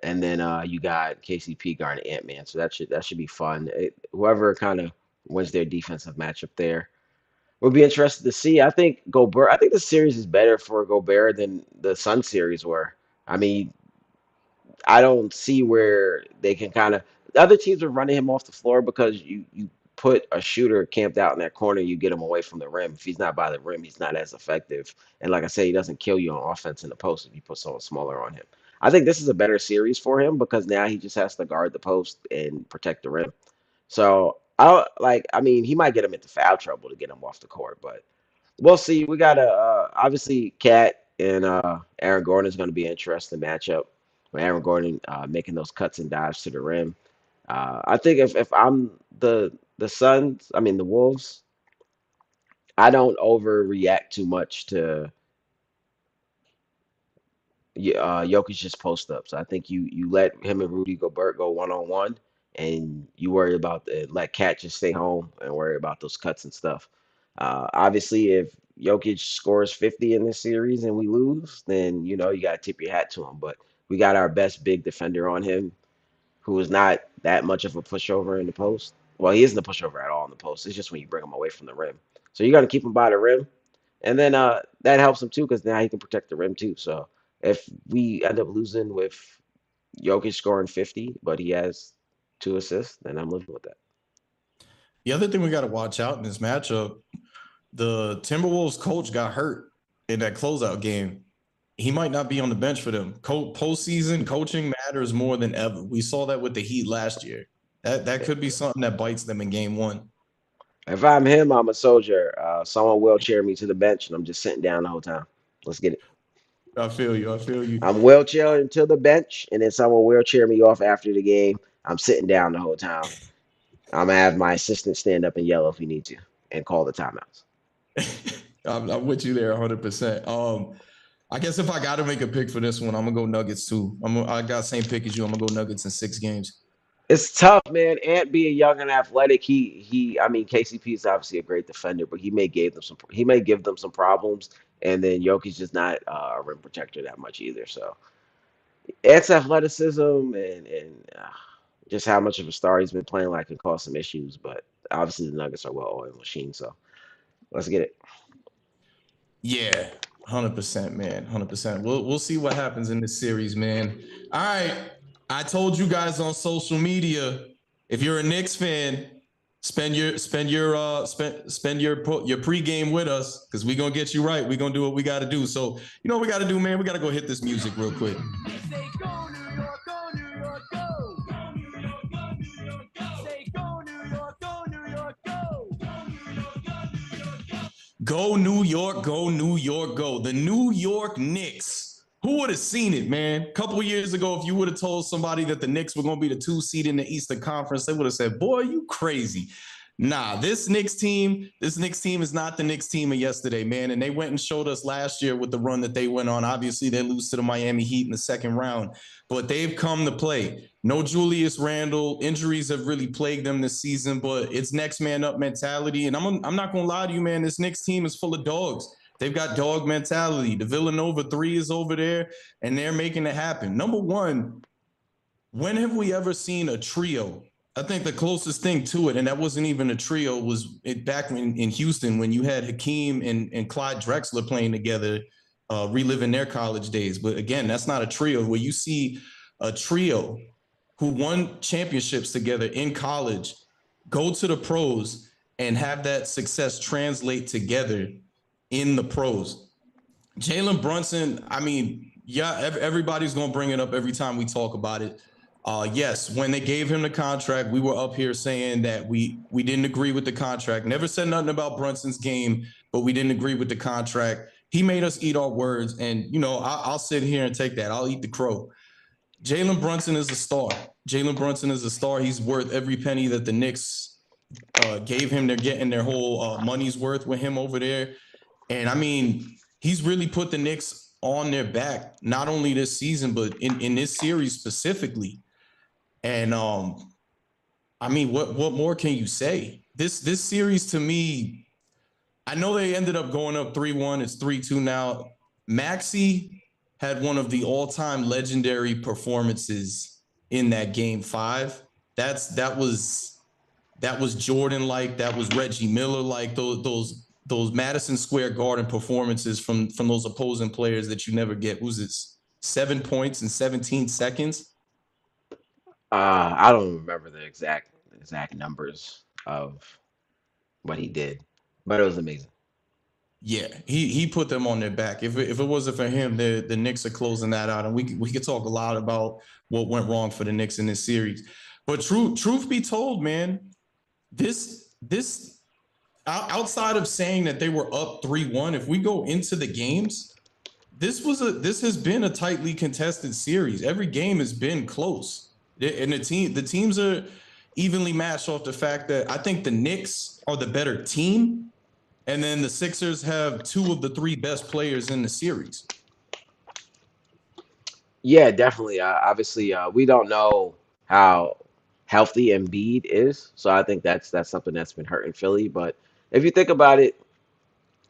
and then you got KCP guarding Ant-Man, so that should be fun. Whoever kind of wins their defensive matchup there would be interested to see. I think Gobert. I think the series is better for Gobert than the Sun series were. I mean, I don't see where they can kind of other teams are running him off the floor because you put a shooter camped out in that corner, you get him away from the rim. If he's not by the rim, he's not as effective. And like I say, he doesn't kill you on offense in the post if you put someone smaller on him. I think this is a better series for him because now he just has to guard the post and protect the rim. So I mean, he might get him into foul trouble to get him off the court, but we'll see. We got a obviously Cat and Aaron Gordon is going to be an interesting matchup. With Aaron Gordon making those cuts and dives to the rim. I think if I'm the Suns, I mean the Wolves, I don't overreact too much to Jokic just post ups. I think you let him and Rudy Gobert go one on one, and you worry about let Cat just stay home and worry about those cuts and stuff. Obviously, if Jokic scores 50 in this series and we lose, then you got to tip your hat to him. But we got our best big defender on him, who is not that much of a pushover in the post. Well, he isn't a pushover at all in the post. It's just when you bring him away from the rim. So you got to keep him by the rim, and then that helps him too because now he can protect the rim too. So if we end up losing with Jokic scoring 50, but he has 2 assists, then I'm living with that. The other thing we got to watch out in this matchup, the Timberwolves coach got hurt in that closeout game. He might not be on the bench for them. Postseason coaching matters more than ever. We saw that with the Heat last year. That could be something that bites them in game one. If I'm him, I'm a soldier. Someone wheelchair me to the bench, and I'm just sitting down the whole time. Let's get it. I feel you. I feel you. I'm wheelchairing to the bench, and then someone wheelchair me off after the game. I'm sitting down the whole time. I'm gonna have my assistant stand up and yell if he needs to, and call the timeouts. I'm with you there 100%. I guess if I got to make a pick for this one, I'm gonna go Nuggets too. I got same pick as you. I'm gonna go Nuggets in 6 games. It's tough, man. Ant being young and athletic, I mean, KCP is obviously a great defender, but he may give them some problems. And then Jokic's just not a rim protector that much either. So Ant's athleticism and just how much of a star he's been playing like can cause some issues. But obviously the Nuggets are well-oiled machines, so let's get it. Yeah, 100%, man. 100%. We'll see what happens in this series, man. All right. I told you guys on social media, if you're a Knicks fan, spend your pregame with us because we're gonna get you right. We're gonna do what we gotta do. So you know what we gotta do, man. We gotta go hit this music real quick. Say go New York, go New York, go. Go New York, go New York, go. Say go New York, go New York, go. Go New York, go New York, go. Go New York, go New York, go. The New York Knicks. Who would have seen it, man? A couple of years ago, if you would have told somebody that the Knicks were going to be the 2 seed in the Eastern Conference, they would have said, boy, you crazy. Nah, this Knicks team is not the Knicks team of yesterday, man. And they went and showed us last year with the run that they went on. Obviously, they lose to the Miami Heat in the second round, but they've come to play. No Julius Randle. Injuries have really plagued them this season, but it's next man up mentality. And I'm not going to lie to you, man. This Knicks team is full of dogs. They've got dog mentality. The Villanova three is over there, and they're making it happen. Number one, when have we ever seen a trio? I think the closest thing to it, and that wasn't even a trio, was back in Houston when you had Hakeem and Clyde Drexler playing together, reliving their college days. But again, that's not a trio. Where you see a trio who won championships together in college go to the pros and have that success translate together in the pros. Jalen Brunson, I mean, yeah, everybody's going to bring it up every time we talk about it. Yes, when they gave him the contract, we were up here saying that we didn't agree with the contract. Never said nothing about Brunson's game, but we didn't agree with the contract. He made us eat our words, and I'll sit here and take that. I'll eat the crow. Jalen Brunson is a star. Jalen Brunson is a star. He's worth every penny that the Knicks gave him. They're getting their whole money's worth with him over there. And I mean, he's really put the Knicks on their back, not only this season, but in this series specifically. And I mean, what more can you say? This series to me, I know they ended up going up 3-1. It's 3-2 now. Maxey had one of the all-time legendary performances in that game five. That was Jordan like, that was Reggie Miller like, those Madison Square Garden performances from those opposing players that you never get. Who's this? 7 points in 17 seconds. I don't remember the exact numbers of what he did, but it was amazing. Yeah, he put them on their back. If it wasn't for him, the Knicks are closing that out, and we could talk a lot about what went wrong for the Knicks in this series. But truth be told, man, this outside of saying that they were up 3-1, if we go into the games, this has been a tightly contested series. Every game has been close. And the teams are evenly matched off the fact that I think the Knicks are the better team, and then the Sixers have two of the three best players in the series. Yeah, definitely. Obviously, we don't know how healthy Embiid is, so I think that's something that's been hurting Philly. But if you think about it,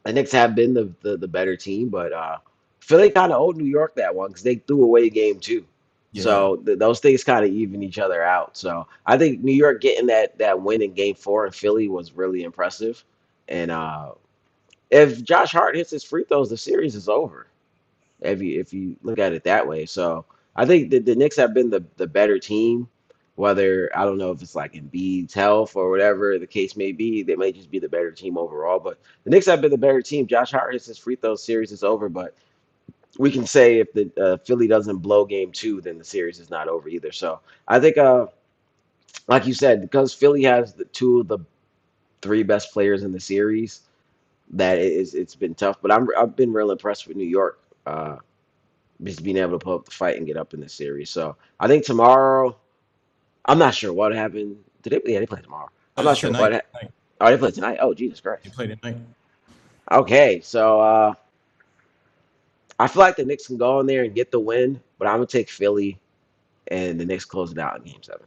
the Knicks have been the better team, but Philly kind of owed New York that one because they threw away game two. Yeah. So those things kind of even each other out. So I think New York getting that win in game four in Philly was really impressive. And if Josh Hart hits his free throws, the series is over. If you look at it that way. So I think the Knicks have been the better team. Whether I don't know if it's like Embiid's health or whatever the case may be, they may just be the better team overall. But the Knicks have been the better team. Josh Hart hits his free throw series is over, but we can say if the Philly doesn't blow game two, then the series is not over either. So I think, like you said, because Philly has the two of the three best players in the series, it's been tough. But I've been real impressed with New York. Just being able to put up the fight and get up in the series. So I think tomorrow, I'm not sure what happened. Did they? Yeah, they play tomorrow. I'm not sure what. Tonight. Oh, they play tonight. Oh, Jesus They Christ. play tonight. Okay, so I feel like the Knicks can go in there and get the win, but I'm gonna take Philly and the Knicks close it out in Game 7.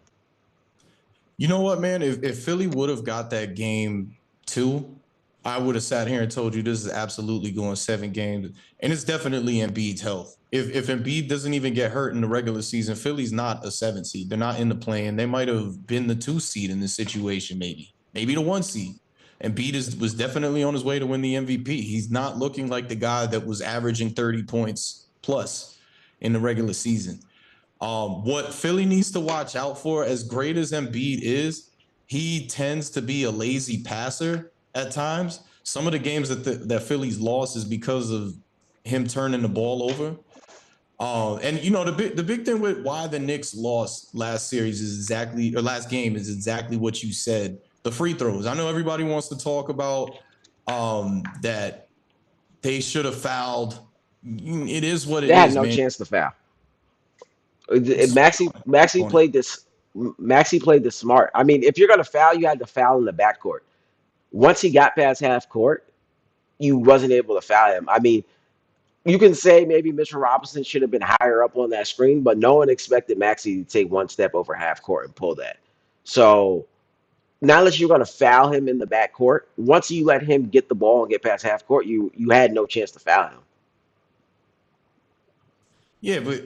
You know what, man? If Philly would have got that game two, I would have sat here and told you this is absolutely going 7 games. And it's definitely Embiid's health. If Embiid doesn't even get hurt in the regular season, Philly's not a 7 seed. They're not in the play-in. They might have been the 2 seed in this situation, maybe. Maybe the 1 seed. Embiid was definitely on his way to win the MVP. He's not looking like the guy that was averaging 30 points plus in the regular season. What Philly needs to watch out for, as great as Embiid is, he tends to be a lazy passer at times. Some of the games that Philly's lost is because of him turning the ball over. And you know the big thing with why the Knicks lost last series is exactly or last game is exactly what you said. The free throws. I know everybody wants to talk about that they should have fouled. It is what They it had is, no man. chance to foul. It's Maxi Maxi on it. played this. Maxi played this smart. I mean, if you're gonna foul, you had to foul in the backcourt. Once he got past half court, you wasn't able to foul him. I mean, you can say maybe Mitchell Robinson should have been higher up on that screen, but no one expected Maxi to take one step over half court and pull that. So now that you're going to foul him in the backcourt, once you let him get the ball and get past half court, you had no chance to foul him. Yeah, but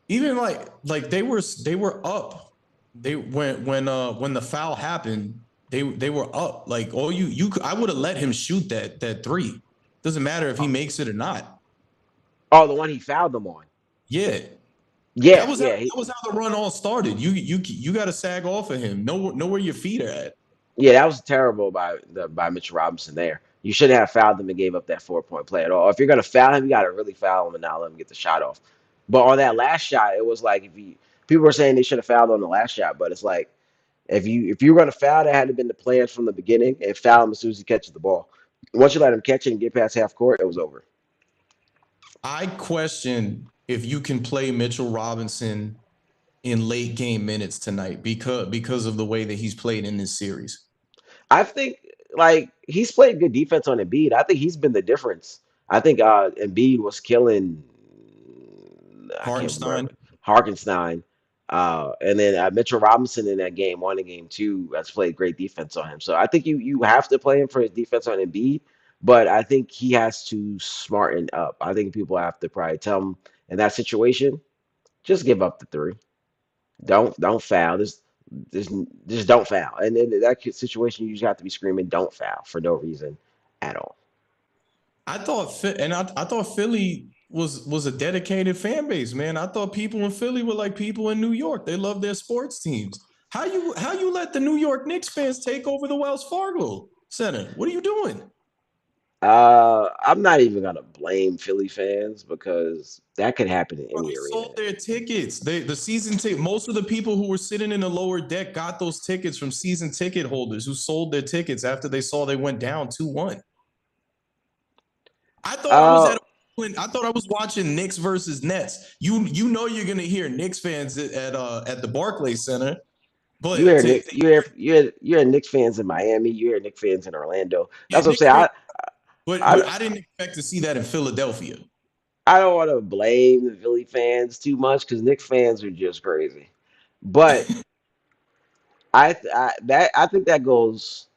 even like they were up. They when the foul happened, they were up. Like all I would have let him shoot that three. Doesn't matter if he makes it or not. Oh, the one he fouled them on. Yeah. That Yeah, was how yeah, that was how the run all started. You got to sag off of him. Know where your feet are at. yeah. That was terrible by Mitchell Robinson there. You shouldn't have fouled him and gave up that 4 point play at all. If you're gonna foul him, you got to really foul him and not let him get the shot off. But on that last shot, it was like if you people were saying they should have fouled on the last shot, but it's like if you were gonna foul, that had to been the plans from the beginning and foul him as soon as he catches the ball. Once you let him catch it and get past half court, it was over. I question if you can play Mitchell Robinson in late game minutes tonight because of the way that he's played in this series. I think like he's played good defense on Embiid. I think he's been the difference. I think Embiid was killing. I can't Hartenstein. remember Harkenstein, and then Mitchell Robinson in that game one and game two has played great defense on him. So I think you have to play him for his defense on Embiid, but I think he has to smarten up. I think people have to probably tell him in that situation, just give up the three. Don't foul. Just just don't foul. And in that situation, you just have to be screaming, "Don't foul" for no reason at all. I thought Philly was a dedicated fan base, man. I thought people in Philly were like people in New York. They love their sports teams. How you let the New York Knicks fans take over the Wells Fargo Center? What are you doing? I'm not even gonna blame Philly fans because that could happen in Bro, any they arena. sold their tickets. The season ticket. Most of the people who were sitting in the lower deck got those tickets from season ticket holders who sold their tickets after they saw they went down 2-1. I thought I was Uh, at I thought I was watching Knicks versus Nets. You know you're gonna hear Knicks fans at the Barclays Center, you but hear Nick, you hear Knicks fans in Miami, you hear Knicks fans in Orlando. yeah, That's what I'm Knicks saying. fans, I, but I didn't expect to see that in Philadelphia. I don't want to blame the Philly fans too much because Knicks fans are just crazy. But I think that goes.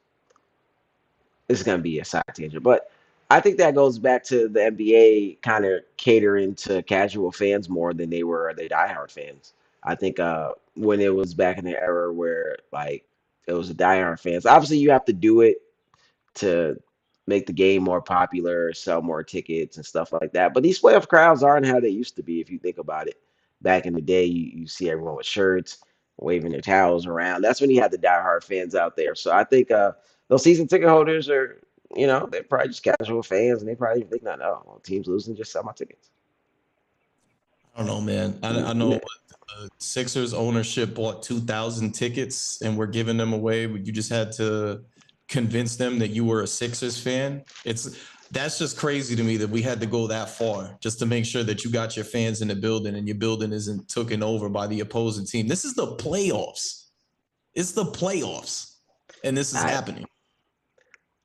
This is gonna be a side tangent, but I think that goes back to the NBA kind of catering to casual fans more than they were the diehard fans. I think when it was back in the era where like it was the diehard fans. Obviously, you have to do it to make the game more popular, sell more tickets and stuff like that. But these playoff crowds aren't how they used to be if you think about it. Back in the day, you see everyone with shirts, waving their towels around. That's when you had the diehard fans out there. So I think those season ticket holders are, they're probably just casual fans and they probably think, no, no, well, team's losing, just sell my tickets. I don't know, man. I know Sixers ownership bought 2,000 tickets and we're giving them away. But you just had to convince them that you were a Sixers fan. That's just crazy to me that we had to go that far just to make sure that you got your fans in the building and your building isn't taken over by the opposing team. This is the playoffs. It's the playoffs, and this is I happening.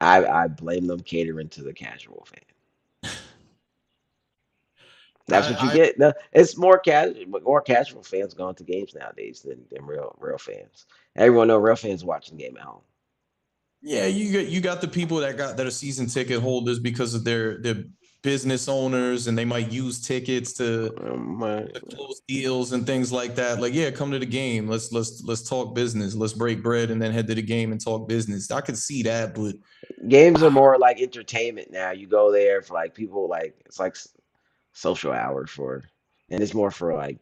I blame them catering to the casual fan. That's what you I get. It's more casual fans going to games nowadays than real fans. Everyone know real fans watching the game at home. Yeah, you got the people that are season ticket holders because of their business owners, and they might use tickets My- to close deals and things like that. Like, yeah, come to the game. Let's talk business. Let's break bread and then head to the game and talk business. I could see that, but Games are I, more like entertainment now. You go there for like people like it's like social hour for, and it's more for like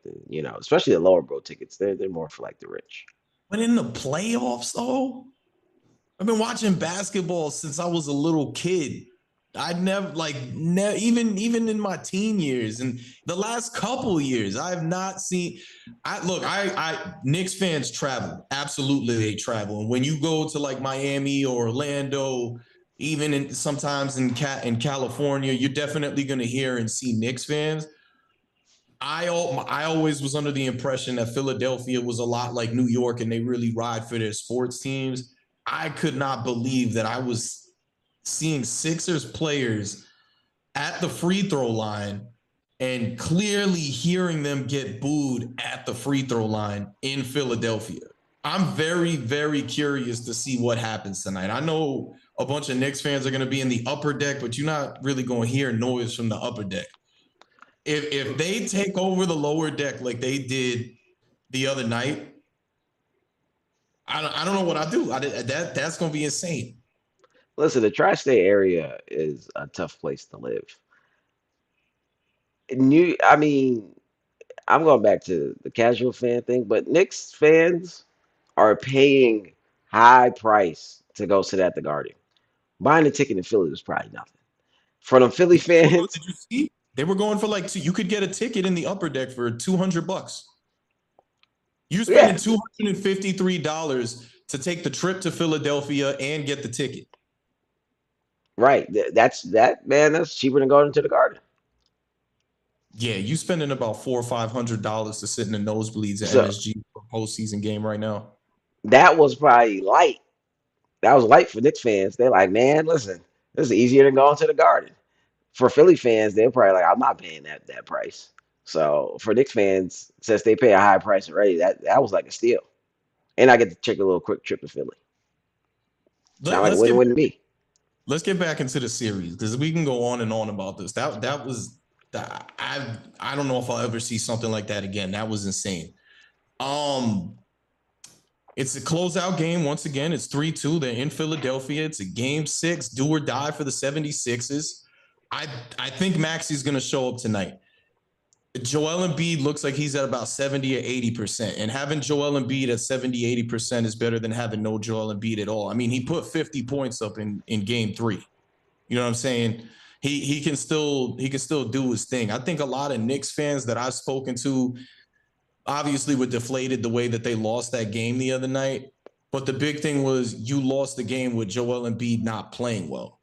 especially the lower bro tickets. They're more for like the rich. but in the playoffs though, I've been watching basketball since I was a little kid. I never even in my teen years and the last couple of years, I have not seen. I Knicks fans travel. Absolutely, they travel. And when you go to like Miami or Orlando, even sometimes in California, you're definitely going to hear and see Knicks fans. I always was under the impression that Philadelphia was a lot like New York and they really ride for their sports teams. I could not believe that I was seeing Sixers players at the free throw line and clearly hearing them get booed at the free throw line in Philadelphia. I'm very, very curious to see what happens tonight. I know a bunch of Knicks fans are going to be in the upper deck, but you're not really going to hear noise from the upper deck. If they take over the lower deck like they did the other night, I don't know what I do. That's going to be insane. Listen, the tri-state area is a tough place to live. I mean, I'm going back to the casual fan thing, but Knicks fans are paying high price to go sit at the Garden. Buying a ticket in Philly was probably nothing. For them Philly Yeah, fans, did you see? They were going for like two. You could get a ticket in the upper deck for $200. You're yeah, spending $253 to take the trip to Philadelphia and get the ticket. right. That's cheaper than going into the Garden. Yeah, you spending about $400 or $500 to sit in the nosebleeds at So MSG for a postseason game right now. that was probably light. That was light for Knicks fans. They're like, man, listen, this is easier than going to the Garden. For Philly fans, they're probably like, I'm not paying that price. So for Knicks fans, since they pay a high price already, that was like a steal. And I get to check a little quick trip to Philly. Sound Let, like a let's get win-win to me. let's get back into the series because we can go on and on about this. That was that I don't know if I'll ever see something like that again. That was insane. Um, it's a closeout game once again. It's 3-2. They're in Philadelphia. It's a game six, do or die for the 76ers. I I think Maxi's gonna show up tonight. Joel Embiid looks like he's at about 70 or 80%. And having Joel Embiid at 70, 80% is better than having no Joel Embiid at all. I mean, he put 50 points up in game three. You know what I'm saying? He can still do his thing. I think a lot of Knicks fans that I've spoken to obviously were deflated the way that they lost that game the other night. But the big thing was you lost the game with Joel Embiid not playing well.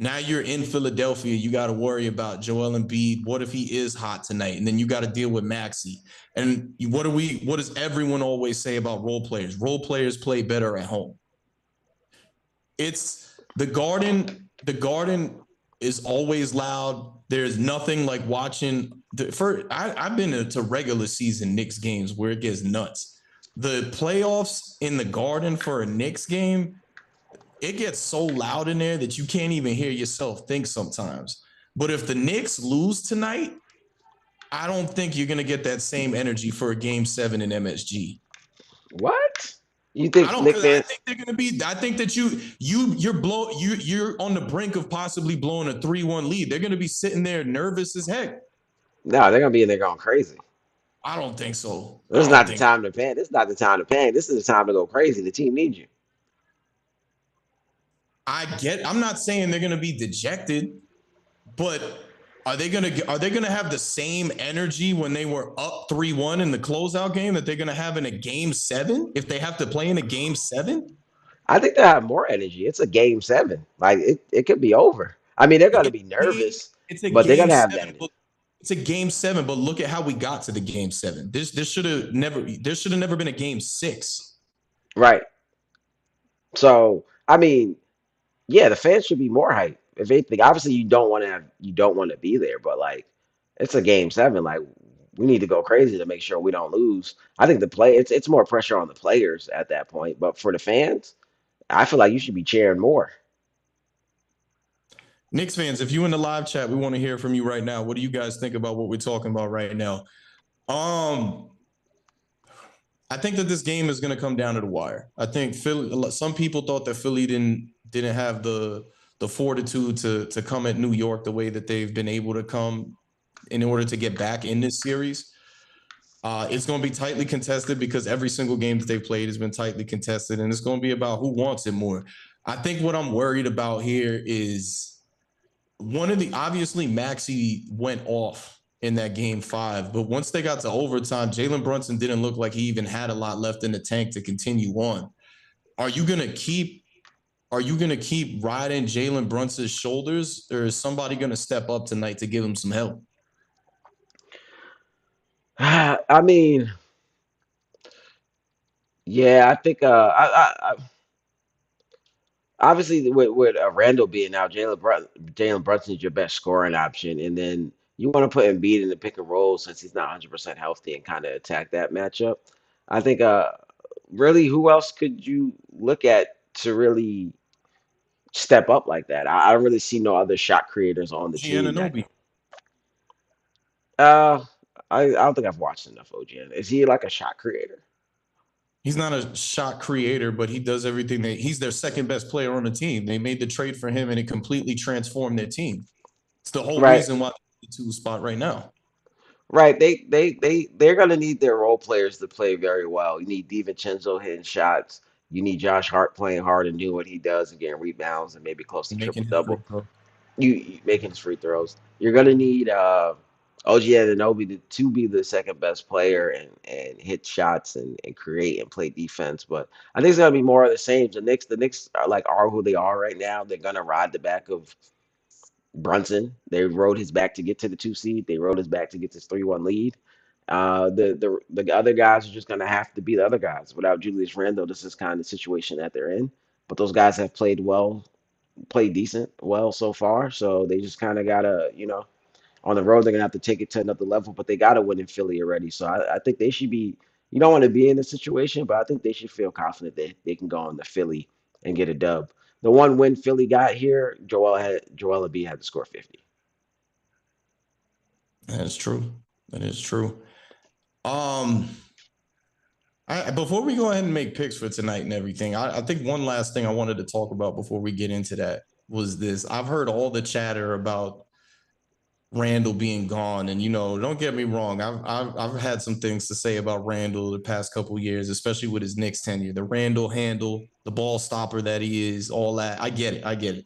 Now you're in Philadelphia. You got to worry about Joel Embiid. What if he is hot tonight? And then you got to deal with Maxi. And what does everyone always say about role players? Role players play better at home. It's the Garden. The Garden is always loud. There's nothing like watching. I've been to regular season Knicks games where it gets nuts. The playoffs in the Garden for a Knicks game, it gets so loud in there that you can't even hear yourself think sometimes. But if the Knicks lose tonight, I don't think you're gonna get that same energy for a game seven in MSG. What? You I think don't Knicks because I fans? think they're gonna be. I think that you're on the brink of possibly blowing a 3-1 lead. They're gonna be sitting there nervous as heck. No, they're gonna be in there going crazy. I don't think so. This I is don't not the think time to panic. This is not the time to panic. This is the time to go crazy. The team needs you. I'm not saying they're gonna be dejected, but are they gonna have the same energy when they were up 3-1 in the closeout game that they're gonna have in a game seven if they have to play in a game seven? I think they have more energy. It's a game seven. Like it could be over. I mean, they're gonna It's be a game, nervous, it's a but they're game gonna have seven, that. but it's a game seven, but look at how we got to the game seven. There should have never been a game six. Right. So, I mean, Yeah, the fans should be more hyped. If anything, obviously you don't want to be there, but like it's a game seven. Like we need to go crazy to make sure we don't lose. I think the play it's more pressure on the players at that point, but for the fans, I feel like you should be cheering more. Knicks fans, if you in the live chat, we want to hear from you right now. What do you guys think about what we're talking about right now? Um, I think that this game is going to come down to the wire. I think Philly. Some people thought that Philly didn't have the fortitude to come at New York the way that they've been able to come in order to get back in this series. It's going to be tightly contested because every single game that they played has been tightly contested, and it's going to be about who wants it more. I think what I'm worried about here is one of the obviously Maxi went off in that game five, but once they got to overtime, Jalen Brunson didn't look like he even had a lot left in the tank to continue on. Are you gonna keep are you gonna keep riding Jalen Brunson's shoulders, or is somebody gonna step up tonight to give him some help? I mean, yeah, I think obviously with Randall being out, Jalen Brunson is your best scoring option, and then you want to put Embiid in the pick and roll since he's not 100% healthy and kind of attack that matchup. I think really who else could you look at to really step up like that? I don't really see no other shot creators on the OG team that Anunoby. uh I don't think I've watched enough OGN. Is he like a shot creator? He's not a shot creator, but he does everything he's their second best player on the team. They made the trade for him and it completely transformed their team. It's the whole Right. reason why they're the two spot right now. Right. They're gonna need their role players to play very well. You need DiVincenzo hitting shots. You need Josh Hart playing hard and doing what he does and getting rebounds and maybe close to triple Making his free double. throw. You making his free throws. You're gonna need OG Anunoby to be the second best player and hit shots and create and play defense. But I think it's gonna be more of the same. The Knicks are who they are right now. They're gonna ride the back of Brunson. They rode his back to get to the two seed. They rode his back to get this 3-1 lead. The other guys are just gonna have to be the other guys. Without Julius Randle, this is kind of the situation that they're in. But those guys have played well, played decent well so far. So they just kind of gotta, on the road they're gonna have to take it to another level. But they gotta win in Philly already. So I think they should be. You don't want to be in this situation, but I think they should feel confident that they can go on to Philly and get a dub. The one win Philly got here, Joel Embiid had to score 50. That is true. That is true. Um, before we go ahead and make picks for tonight and everything, I think one last thing I wanted to talk about before we get into that was this. I've heard all the chatter about Randall being gone, and don't get me wrong, I've had some things to say about Randall the past couple years, especially with his Knicks tenure. The Randall handle, the ball stopper that he is, all that. I get it. I get it.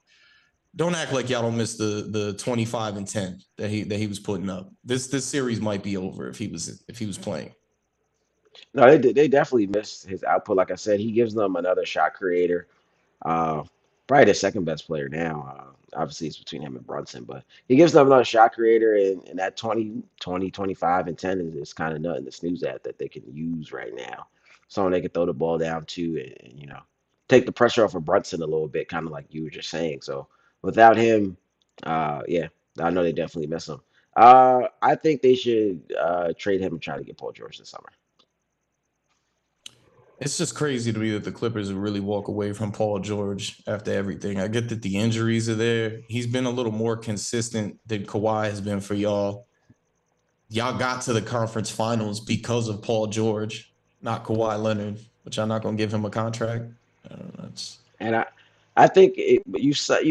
Don't act like y'all don't miss the 25 and 10 that he was putting up. This series might be over if he was playing. No, they definitely missed his output. Like I said, he gives them another shot creator. Uh, Probably the second best player now. Obviously, it's between him and Brunson, but he gives them another shot creator, and that 25, and 10 is kind of nothing to snooze at that they can use right now. Someone they can throw the ball down to and take the pressure off of Brunson a little bit, kind of like you were just saying. So without him, yeah, I know they definitely miss him. I think they should trade him and try to get Paul George this summer. It's just crazy to me that the Clippers would really walk away from Paul George after everything. I get that the injuries are there. He's been a little more consistent than Kawhi has been for y'all. Y'all got to the conference finals because of Paul George, not Kawhi Leonard, but y'all not gonna give him a contract. That's And I think you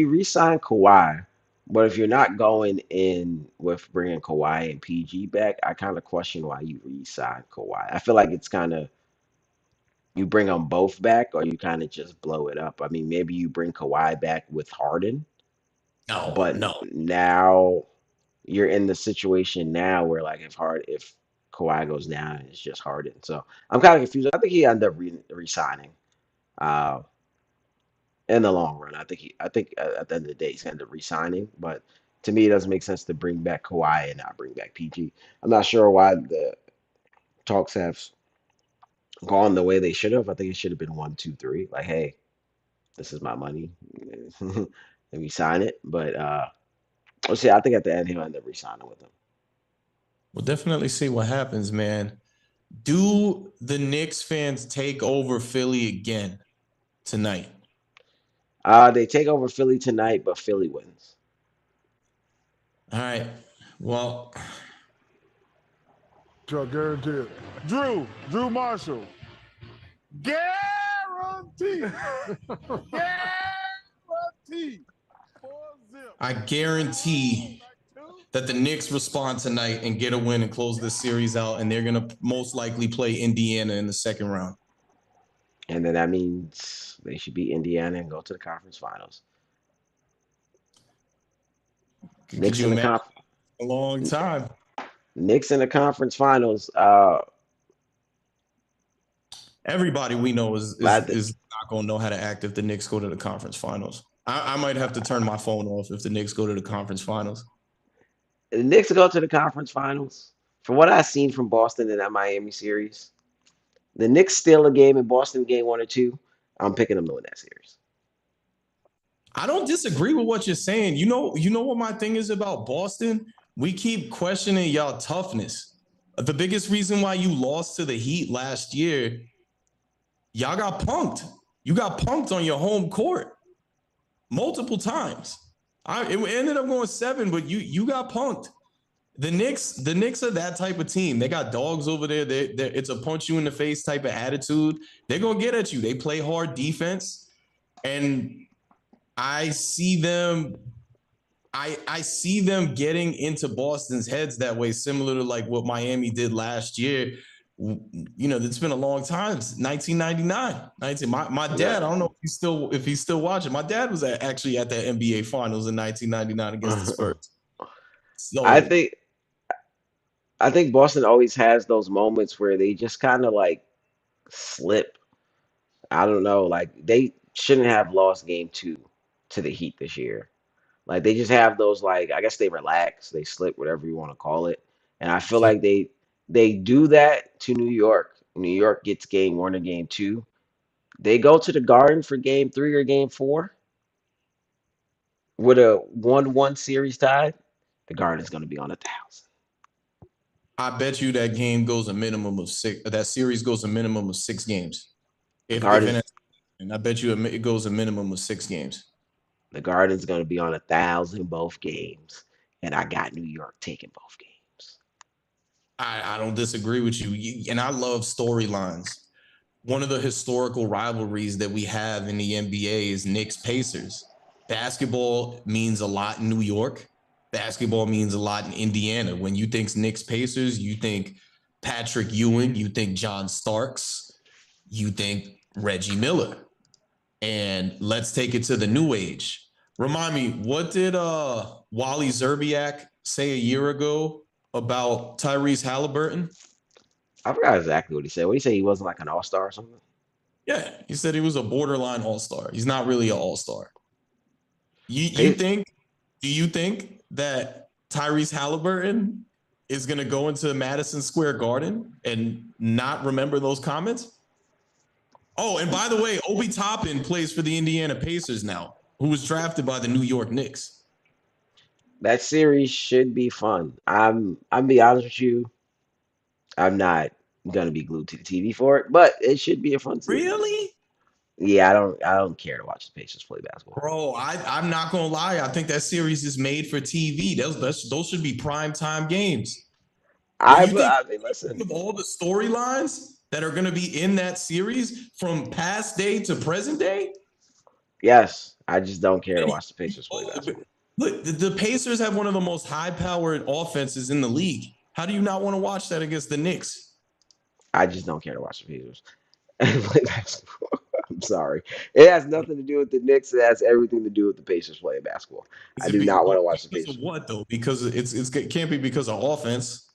re-sign Kawhi, but if you're not going in with bringing Kawhi and PG back, I kind of question why you re-sign Kawhi. I feel like it's kind of you bring them both back, or you kind of just blow it up. I mean, maybe you bring Kawhi back with Harden, no, but no. now you're in the situation now where like if Kawhi goes down, it's just Harden. So I'm kind of confused. I think he ended up re-signing. Uh, in the long run. I think at the end of the day he's going to end up resigning, but to me it doesn't make sense to bring back Kawhi and not bring back PG. I'm not sure why the talks have gone the way they should have. I think it should have been one, two, three. Like, hey, This is my money. Let me sign it. But we'll see. I think at the end he'll end up re-signing with them. We'll definitely see what happens, man. Do the Knicks fans take over Philly again tonight? They take over Philly tonight, but Philly wins. All right. Well, Chuck, guaranteed. Drew Marshall. Guaranteed. Guaranteed. Four zip. I guarantee that the Knicks respond tonight and get a win and close this series out, and they're going to most likely play Indiana in the second round. And then that means they should beat Indiana and go to the conference finals. Could Knicks you in the imagine? conf A long time. Knicks in the conference finals. Everybody we know is I is th- is not going to know how to act if the Knicks go to the conference finals. I might have to turn my phone off if the Knicks go to the conference finals. the Knicks go to the conference finals. From what I've seen from Boston in that Miami series, the Knicks steal a game in Boston, game one or two. I'm picking them to win that series. I don't disagree with what you're saying. You know what my thing is about Boston? We keep questioning y'all toughness. The biggest reason why you lost to the Heat last year, y'all got punked. You got punked on your home court multiple times. It ended up going 7, but you got punked. The Knicks are that type of team. They got dogs over there. It's a punch you in the face type of attitude. They're gonna get at you. They play hard defense, and I see them. I see them getting into Boston's heads that way, similar to like what Miami did last year. It's been a long time, 1999. 19, my Yeah. dad, I don't know if he's still watching. My dad was actually at the NBA Finals in 1999 against the Spurs. I So think I think Boston always has those moments where they just kind of like slip. I don't know, like they shouldn't have lost game two to the Heat this year. Like they just have those like I guess they relax, they slip, whatever you want to call it. And I feel like they do that to New York. New York gets game one or game two. They go to the Garden for game three or game four with a 1-1 series tied. The Garden's gonna be on 1,000. I bet you that game goes a minimum of 6. That series goes a minimum of 6 games. The If Garden it, and I bet you it goes a minimum of 6 games. the Garden's gonna be on 1,000 both games. And I got New York taking both games. I don't disagree with you. And I love storylines. One of the historical rivalries that we have in the NBA is Knicks Pacers. Basketball means a lot in New York. Basketball means a lot in Indiana. When you think Knicks Pacers, you think Patrick Ewing, you think John Starks, you think Reggie Miller. And let's take it to the new age. Remind me, what did Wally Zerbiak say a year ago about Tyrese Halliburton? I forgot exactly what he said. What he say he wasn't like an all-star or something? Yeah, he said he was a borderline all-star. He's not really an all-star. You you Pa- think do you think that Tyrese Halliburton is gonna go into Madison Square Garden and not remember those comments? Oh, and by the way, Obi Toppin plays for the Indiana Pacers now, who was drafted by the New York Knicks. That series should be fun. I'm be honest with you, I'm not gonna be glued to the TV for it, but it should be a fun series. Really? Yeah, I don't care to watch the Pacers play basketball. Bro, I'm not gonna lie. I think that series is made for TV. Those should be prime time games. When you think I mean, listen, of all the storylines that are gonna be in that series from past day to present day, yes, I just don't care to and watch the Pacers play basketball. look, the Pacers have one of the most high-powered offenses in the league. How do you not want to watch that against the Knicks? I just don't care to watch the Pacers play basketball. I'm sorry. It has nothing to do with the Knicks. It has everything to do with the Pacers playing basketball. I Is it do not want but to watch the because of Pacers. what though? Because it can't be because of offense.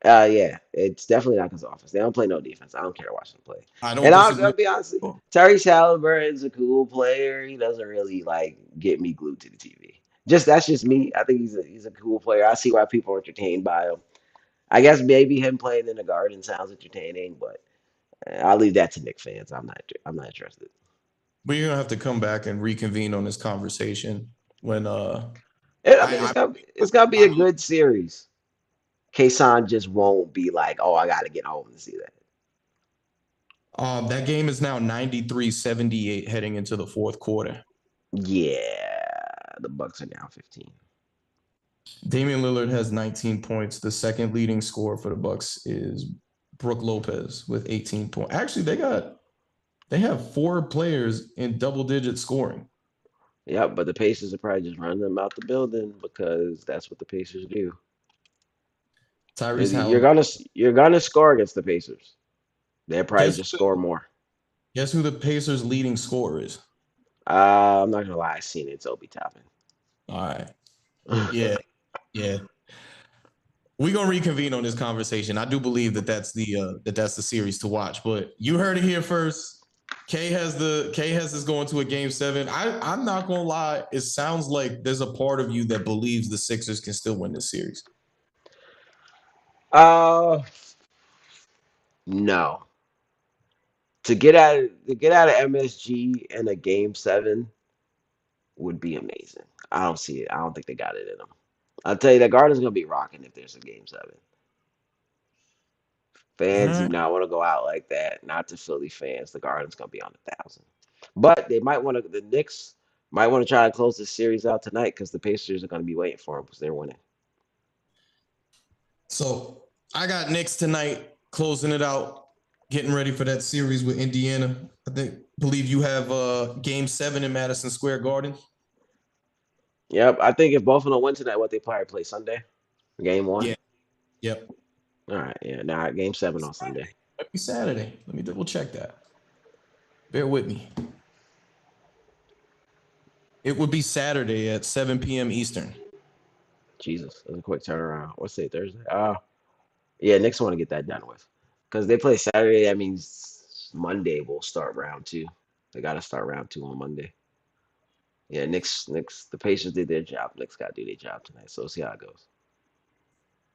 Yeah, it's definitely not because of offense. They don't play no defense. I don't care to watch them play. I don't And I'll disagree. be honest, Tyrese Halliburton's a cool player. He doesn't really like get me glued to the TV. Just that's just me. I think he's a cool player. I see why people are entertained by him. I guess maybe him playing in the Garden sounds entertaining, but I'll leave that to Knicks fans. I'm not interested. We're gonna have to come back and reconvene on this conversation when I mean, I it's got to be I a good series. Kayson just won't be like, oh, I got to get home to see that. that game is now 93-78 heading into the fourth quarter. Yeah, the Bucks are down 15. Damian Lillard has 19 points. The second leading scorer for the Bucks is Brook Lopez with 18 points. Actually, they have 4 players in double-digit scoring. Yep, but the Pacers are probably just running them out the building because that's what the Pacers do. Tyrese You're Halliburton. gonna score against the Pacers. They'll probably Guess just score more. guess who the Pacers' leading scorer is? I'm not gonna lie, I seen it. It's Obi Toppin. All right. Yeah, yeah. We're gonna reconvene on this conversation. I do believe that that's the series to watch. But you heard it here first. K has this going to a game 7. I'm not gonna lie. It sounds like there's a part of you that believes the Sixers can still win this series. uh, no. To get out of MSG in a game 7 would be amazing. I don't see it. I don't think they got it in them. I'll tell you that Garden's gonna be rocking if there's a game 7. Fans do not want to go out like that. Not to Philly fans. The Garden's gonna be on 1,000. But they might want to. The Knicks might want to try to close this series out tonight because the Pacers are gonna be waiting for them because they're winning. So I got Knicks tonight, closing it out, getting ready for that series with Indiana. Believe you have game 7 in Madison Square Garden. Yep, I think if both of them win tonight, what they probably play Sunday, game 1. Yeah. Yep. All right, yeah, now game 7 on Sunday. Might be Saturday. Let me double check that. Bear with me. It would be Saturday at 7 p.m. Eastern. Jesus, that's a quick turnaround. What's it, Thursday? Yeah, Knicks want to get that done with because they play Saturday. That means Monday will start round 2. They got to start round 2 on Monday. Yeah, Knicks. The Pacers did their job. Knicks got to do their job tonight. So we'll see how it goes.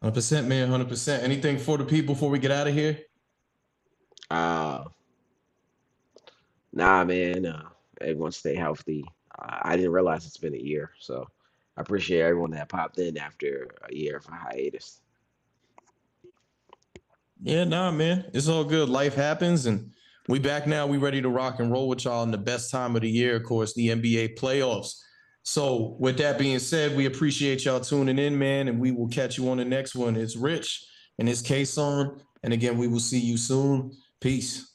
100%, man. 100%. Anything for the people before we get out of here? Uh, Nah, man. Everyone stay healthy. I didn't realize it's been a year, so I appreciate everyone that popped in after a year of a hiatus. Yeah, nah, man. It's all good. Life happens, and we back now. We ready to rock and roll with y'all in the best time of the year, of course, the NBA playoffs. So, with that being said, we appreciate y'all tuning in, man, and we will catch you on the next one. It's Rich and it's Kayson, and again, we will see you soon. Peace.